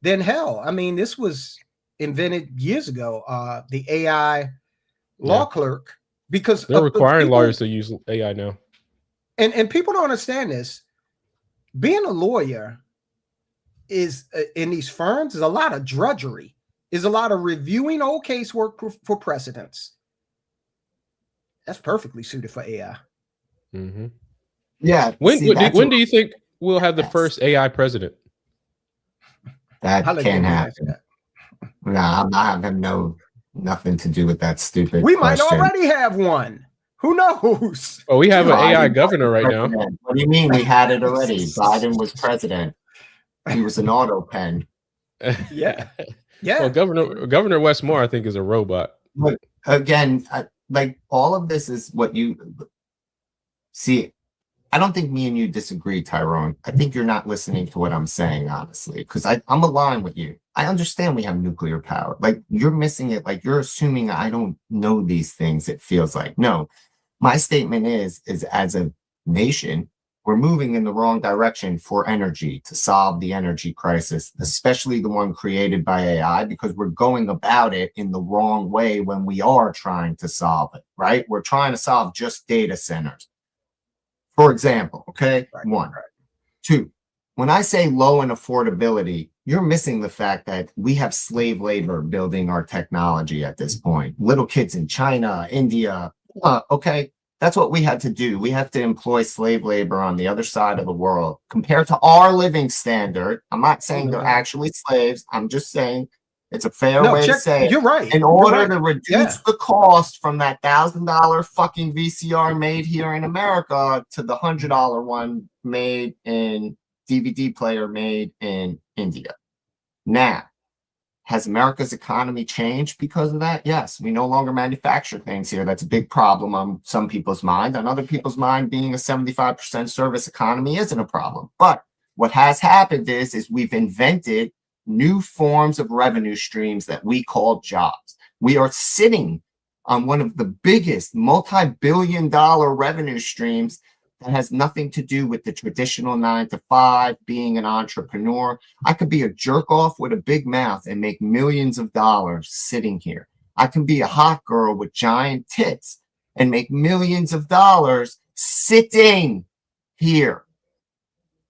Speaker 4: then hell, I mean, this was invented years ago, the AI law clerk, because
Speaker 2: they're requiring lawyers to use AI now.
Speaker 4: And people don't understand this. Being a lawyer is in these firms is a lot of drudgery, is a lot of reviewing old casework for precedents. That's perfectly suited for AI.
Speaker 2: Mm-hmm.
Speaker 3: Yeah.
Speaker 2: When do you think we'll have the first AI president?
Speaker 3: That can't happen. Nah, I have nothing to do with that stupid
Speaker 4: We
Speaker 3: question.
Speaker 4: might already have one. Who knows?
Speaker 2: Oh, we have an AI governor right now.
Speaker 3: What do you mean we had it already? Biden was president. He was an auto pen.
Speaker 4: Yeah.
Speaker 2: Well, Governor Wes Moore, I think, is a robot.
Speaker 3: But again, like all of this is what you see. I don't think me and you disagree, Tyrone. I think you're not listening to what I'm saying, honestly, because I'm aligned with you. I understand we have nuclear power. Like, you're missing it. Like, you're assuming I don't know these things, it feels like. No, my statement is as a nation, we're moving in the wrong direction for energy to solve the energy crisis, especially the one created by AI, because we're going about it in the wrong way when we are trying to solve it, right? We're trying to solve just data centers, for example, okay?
Speaker 4: Right,
Speaker 3: One.
Speaker 4: right.
Speaker 3: Two, when I say low in affordability, you're missing the fact that we have slave labor building our technology at this point. Little kids in China, India, okay? That's what we had to do. We have to employ slave labor on the other side of the world compared to our living standard. I'm not saying they're actually slaves. I'm just saying it's a fair way to say
Speaker 4: you're right.
Speaker 3: in order to reduce the cost from that $1,000 fucking VCR made here in America to the $100 one made in DVD player made in India. Now, has America's economy changed because of that? Yes, we no longer manufacture things here. That's a big problem on some people's mind. On other people's mind, being a 75% service economy isn't a problem. But what has happened is we've invented new forms of revenue streams that we call jobs. We are sitting on one of the biggest multi-billion-dollar revenue streams that has nothing to do with the traditional 9-to-5, being an entrepreneur. I could be a jerk off with a big mouth and make millions of dollars sitting here. I can be a hot girl with giant tits and make millions of dollars sitting here,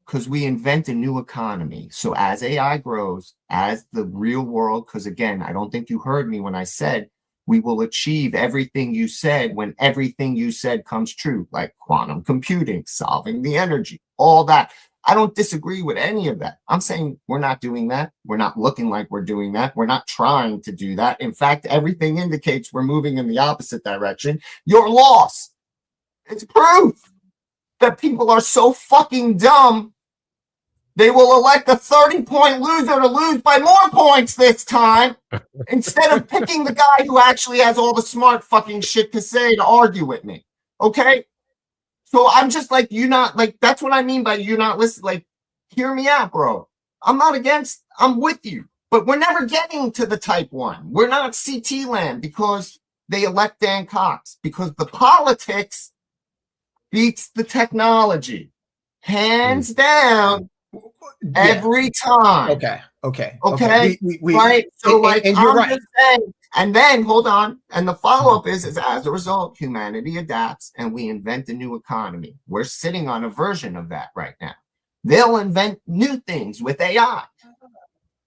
Speaker 3: because we invent a new economy. So as AI grows, as the real world, because again, I don't think you heard me when I said we will achieve everything you said when everything you said comes true, like quantum computing, solving the energy, all that. I don't disagree with any of that. I'm saying we're not doing that. We're not looking like we're doing that. We're not trying to do that. In fact, everything indicates we're moving in the opposite direction. Your loss. It's proof that people are so fucking dumb. They will elect a 30-point loser to lose by more points this time instead of picking the guy who actually has all the smart fucking shit to say to argue with me. Okay? So I'm just like, you not like, that's what I mean by you not listening. Like, hear me out, bro. I'm not against, I'm with you. But we're never getting to the type 1. We're not CT land because they elect Dan Cox, because the politics beats the technology. Hands down. Every time.
Speaker 4: Okay.
Speaker 3: Right. So like,
Speaker 4: and you're right.
Speaker 3: Just saying, and then hold on. And the follow-up is as a result, humanity adapts and we invent a new economy. We're sitting on a version of that right now. They'll invent new things with AI,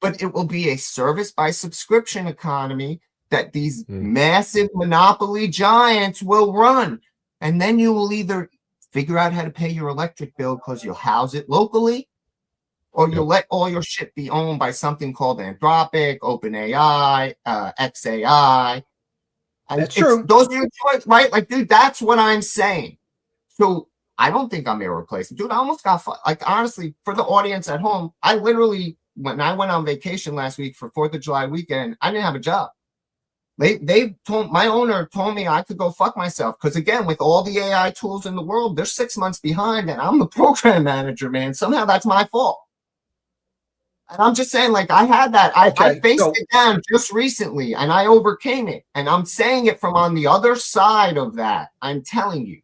Speaker 3: but it will be a service by subscription economy that these massive monopoly giants will run. And then you will either figure out how to pay your electric bill because you'll house it locally, or you'll let all your shit be owned by something called Anthropic, OpenAI, XAI. And
Speaker 4: that's true.
Speaker 3: Those are your choices, right? Like, dude, that's what I'm saying. So I don't think I'm irreplaceable. Dude, I almost got, like, honestly, for the audience at home, I literally, when I went on vacation last week for 4th of July weekend, I didn't have a job. They told, my owner told me I could go fuck myself. Because again, with all the AI tools in the world, they're 6 months behind and I'm the program manager, man. Somehow that's my fault. And I'm just saying, like, I had that. I faced it down just recently and I overcame it. And I'm saying it from on the other side of that. I'm telling you,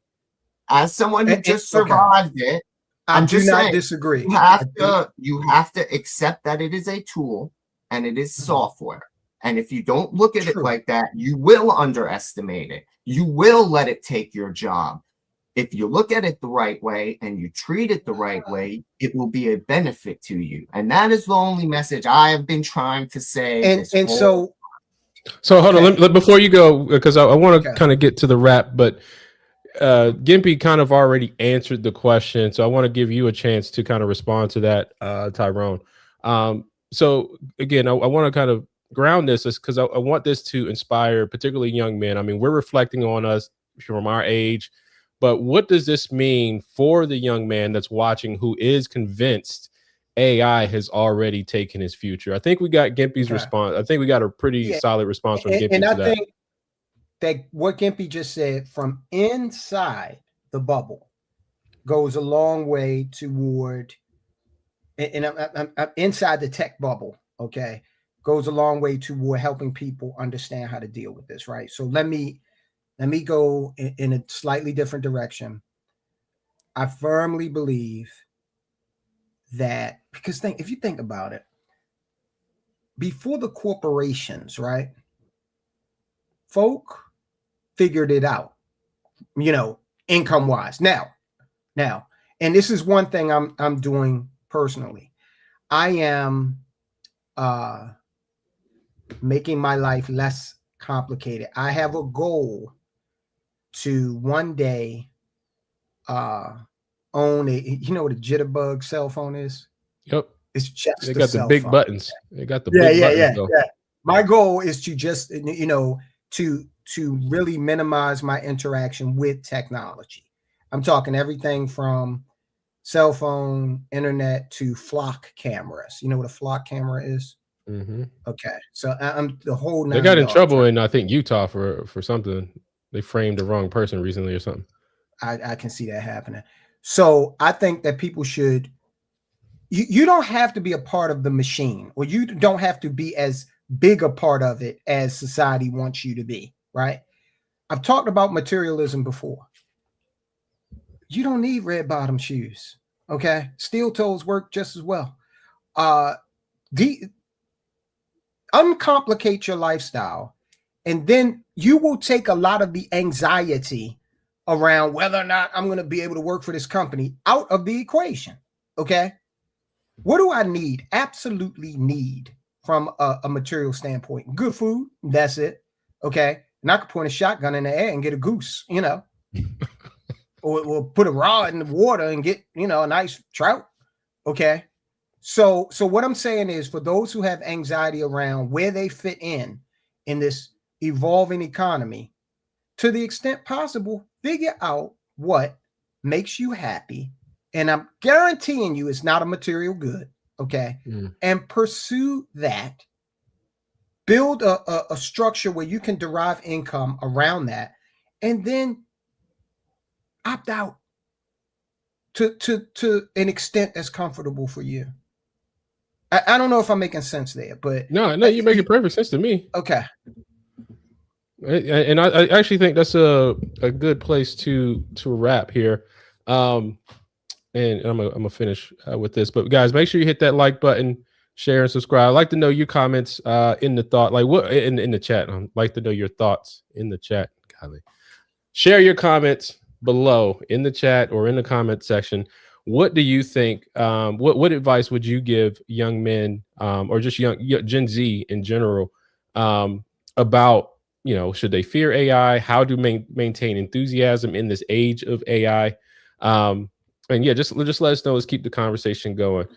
Speaker 3: as someone who just survived it, I'm just saying,
Speaker 4: disagree.
Speaker 3: You have to accept that it is a tool and it is software. And if you don't look at it like that, you will underestimate it. You will let it take your job. If you look at it the right way and you treat it the right way, it will be a benefit to you. And that is the only message I have been trying to say.
Speaker 2: So hold on, before you go, because I want to kind of get to the wrap, but Gimpy kind of already answered the question. So I want to give you a chance to kind of respond to that, Tyrone. So again, I want to kind of ground this because I want this to inspire particularly young men. I mean, we're reflecting on us from our age. But what does this mean for the young man that's watching who is convinced AI has already taken his future? I think we got Gimpy's response. I think we got a pretty solid response from Gimpy.
Speaker 4: And I think that what Gimpy just said from inside the bubble goes a long way toward, and I'm inside the tech bubble, okay, goes a long way toward helping people understand how to deal with this, right? So let me go in a slightly different direction. I firmly believe that, because if you think about it, before the corporations, right? Folk figured it out, income wise. Now, and this is one thing I'm doing personally. I am making my life less complicated. I have a goal to one day own what a Jitterbug cell phone is?
Speaker 2: Yep.
Speaker 4: It's just
Speaker 2: they got the big phone. Buttons. They got the
Speaker 4: big
Speaker 2: buttons.
Speaker 4: Yeah. My goal is to just, to really minimize my interaction with technology. I'm talking everything from cell phone, internet to flock cameras. You know what a flock camera is?
Speaker 2: Mm-hmm.
Speaker 4: Okay. So I'm the whole.
Speaker 2: They got in trouble in, I think, Utah for something. They framed the wrong person recently or something.
Speaker 4: I can see that happening. So I think that people should, you don't have to be a part of the machine, or you don't have to be as big a part of it as society wants you to be, right? I've talked about materialism before. You don't need red bottom shoes, okay? Steel toes work just as well. Uncomplicate your lifestyle, and then you will take a lot of the anxiety around whether or not I'm going to be able to work for this company out of the equation, okay? What do I need? Absolutely need from a material standpoint. Good food, that's it, okay? And I could point a shotgun in the air and get a goose, or put a rod in the water and get, a nice trout, okay? So what I'm saying is, for those who have anxiety around where they fit in this evolving economy, to the extent possible, figure out what makes you happy. And I'm guaranteeing you it's not a material good, okay? And pursue that. Build a structure where you can derive income around that, and then opt out to an extent that's comfortable for you. I don't know if I'm making sense there, but
Speaker 2: no, you're making perfect sense to me.
Speaker 4: Okay.
Speaker 2: And I actually think that's a good place to wrap here. And I'm gonna finish with this, but guys, make sure you hit that like button, share and subscribe. I'd like to know your comments in the thought, like what in the chat. I'd like to know your thoughts in the chat. Golly. Share your comments below in the chat or in the comment section. What do you think? What advice would you give young men or just young Gen Z in general about, should they fear AI? How to maintain enthusiasm in this age of AI? And yeah, just let us know. Let's keep the conversation going.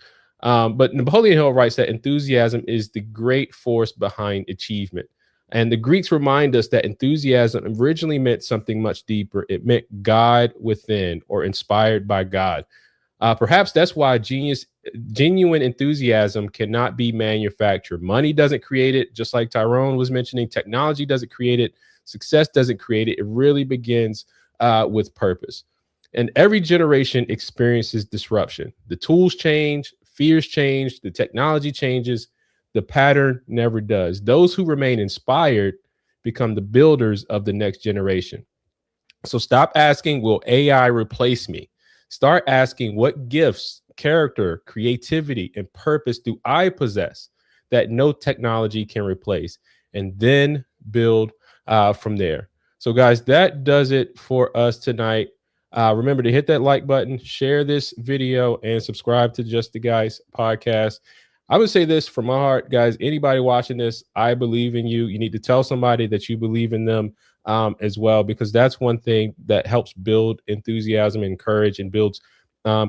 Speaker 2: But Napoleon Hill writes that enthusiasm is the great force behind achievement. And the Greeks remind us that enthusiasm originally meant something much deeper. It meant God within, or inspired by God. Perhaps that's why genuine enthusiasm cannot be manufactured. Money doesn't create it, just like Tyrone was mentioning. Technology doesn't create it. Success doesn't create it. It really begins with purpose. And every generation experiences disruption. The tools change, fears change, the technology changes. The pattern never does. Those who remain inspired become the builders of the next generation. So stop asking, will AI replace me? Start asking, what gifts, character, creativity, and purpose do I possess that no technology can replace? And then build from there. So guys, that does it for us tonight. Remember to hit that like button, share this video, and subscribe to Just the Guys podcast. I would say this from my heart, guys, anybody watching this, I believe in you. You need to tell somebody that you believe in them as well, because that's one thing that helps build enthusiasm and courage and builds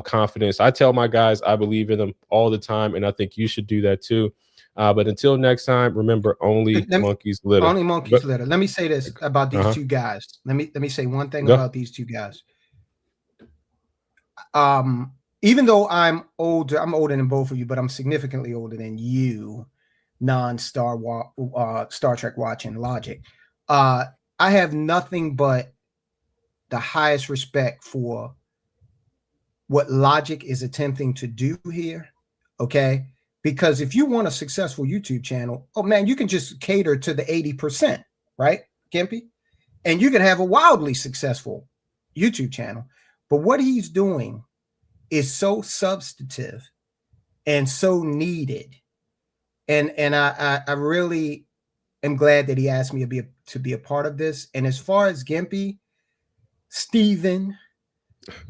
Speaker 2: confidence. I tell my guys I believe in them all the time, and I think you should do that too. But until next time, remember, only monkeys litter.
Speaker 4: Only monkeys litter. Let me say this about these two guys. Let me say one thing about these two guys. Even though I'm older than both of you, but I'm significantly older than you, Star Trek watching Logic. I have nothing but the highest respect for what Logic is attempting to do here. Okay. Because if you want a successful YouTube channel, oh man, you can just cater to the 80%, right, Kempy? And you can have a wildly successful YouTube channel. But what he's doing is so substantive and so needed. And I really am glad that he asked me to be a part of this. And as far as Gimpy, Steven,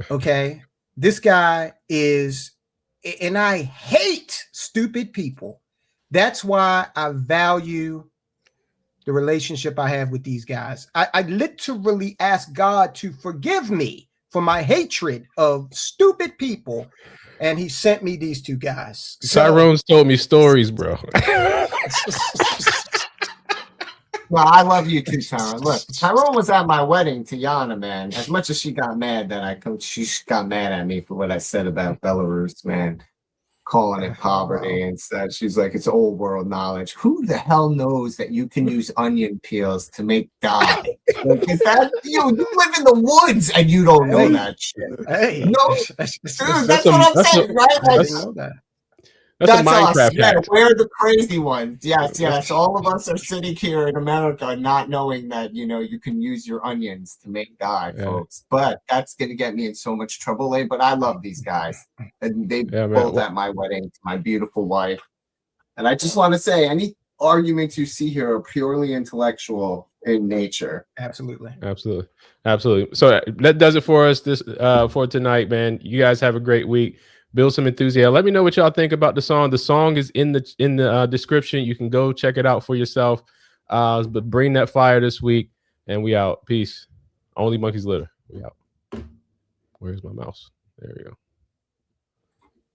Speaker 4: okay, this guy is, and I hate stupid people. That's why I value the relationship I have with these guys. I literally ask God to forgive me for my hatred of stupid people. And he sent me these two guys.
Speaker 2: Tyrone's told me stories, bro.
Speaker 3: Well, I love you too, Tyrone. Look, Tyrone was at my wedding to Yana, man. As much as she got mad that she got mad at me for what I said about Belarus, man, calling it poverty and such. She's like, it's old world knowledge. Who the hell knows that you can use onion peels to make dye? Like, is that you live in the woods and you don't know that shit?
Speaker 4: Hey,
Speaker 3: No, dude, that's what I'm saying, right? Like,
Speaker 4: I didn't know that.
Speaker 2: That's a
Speaker 3: us.
Speaker 2: Minecraft
Speaker 3: Yeah,
Speaker 2: hack.
Speaker 3: we're the crazy ones. Yes. All of us are sitting here in America not knowing that, you can use your onions to make dye, folks. But that's going to get me in so much trouble. But I love these guys. And they both at my wedding to my beautiful wife. And I just want to say, any arguments you see here are purely intellectual in nature.
Speaker 4: Absolutely.
Speaker 2: So that does it for us for tonight, man. You guys have a great week. Build some enthusiasm. Let me know what y'all think about the song. The song is in the description. You can go check it out for yourself. But bring that fire this week, and we out. Peace. Only Monkeys Litter. We out. Where's my mouse? There we go.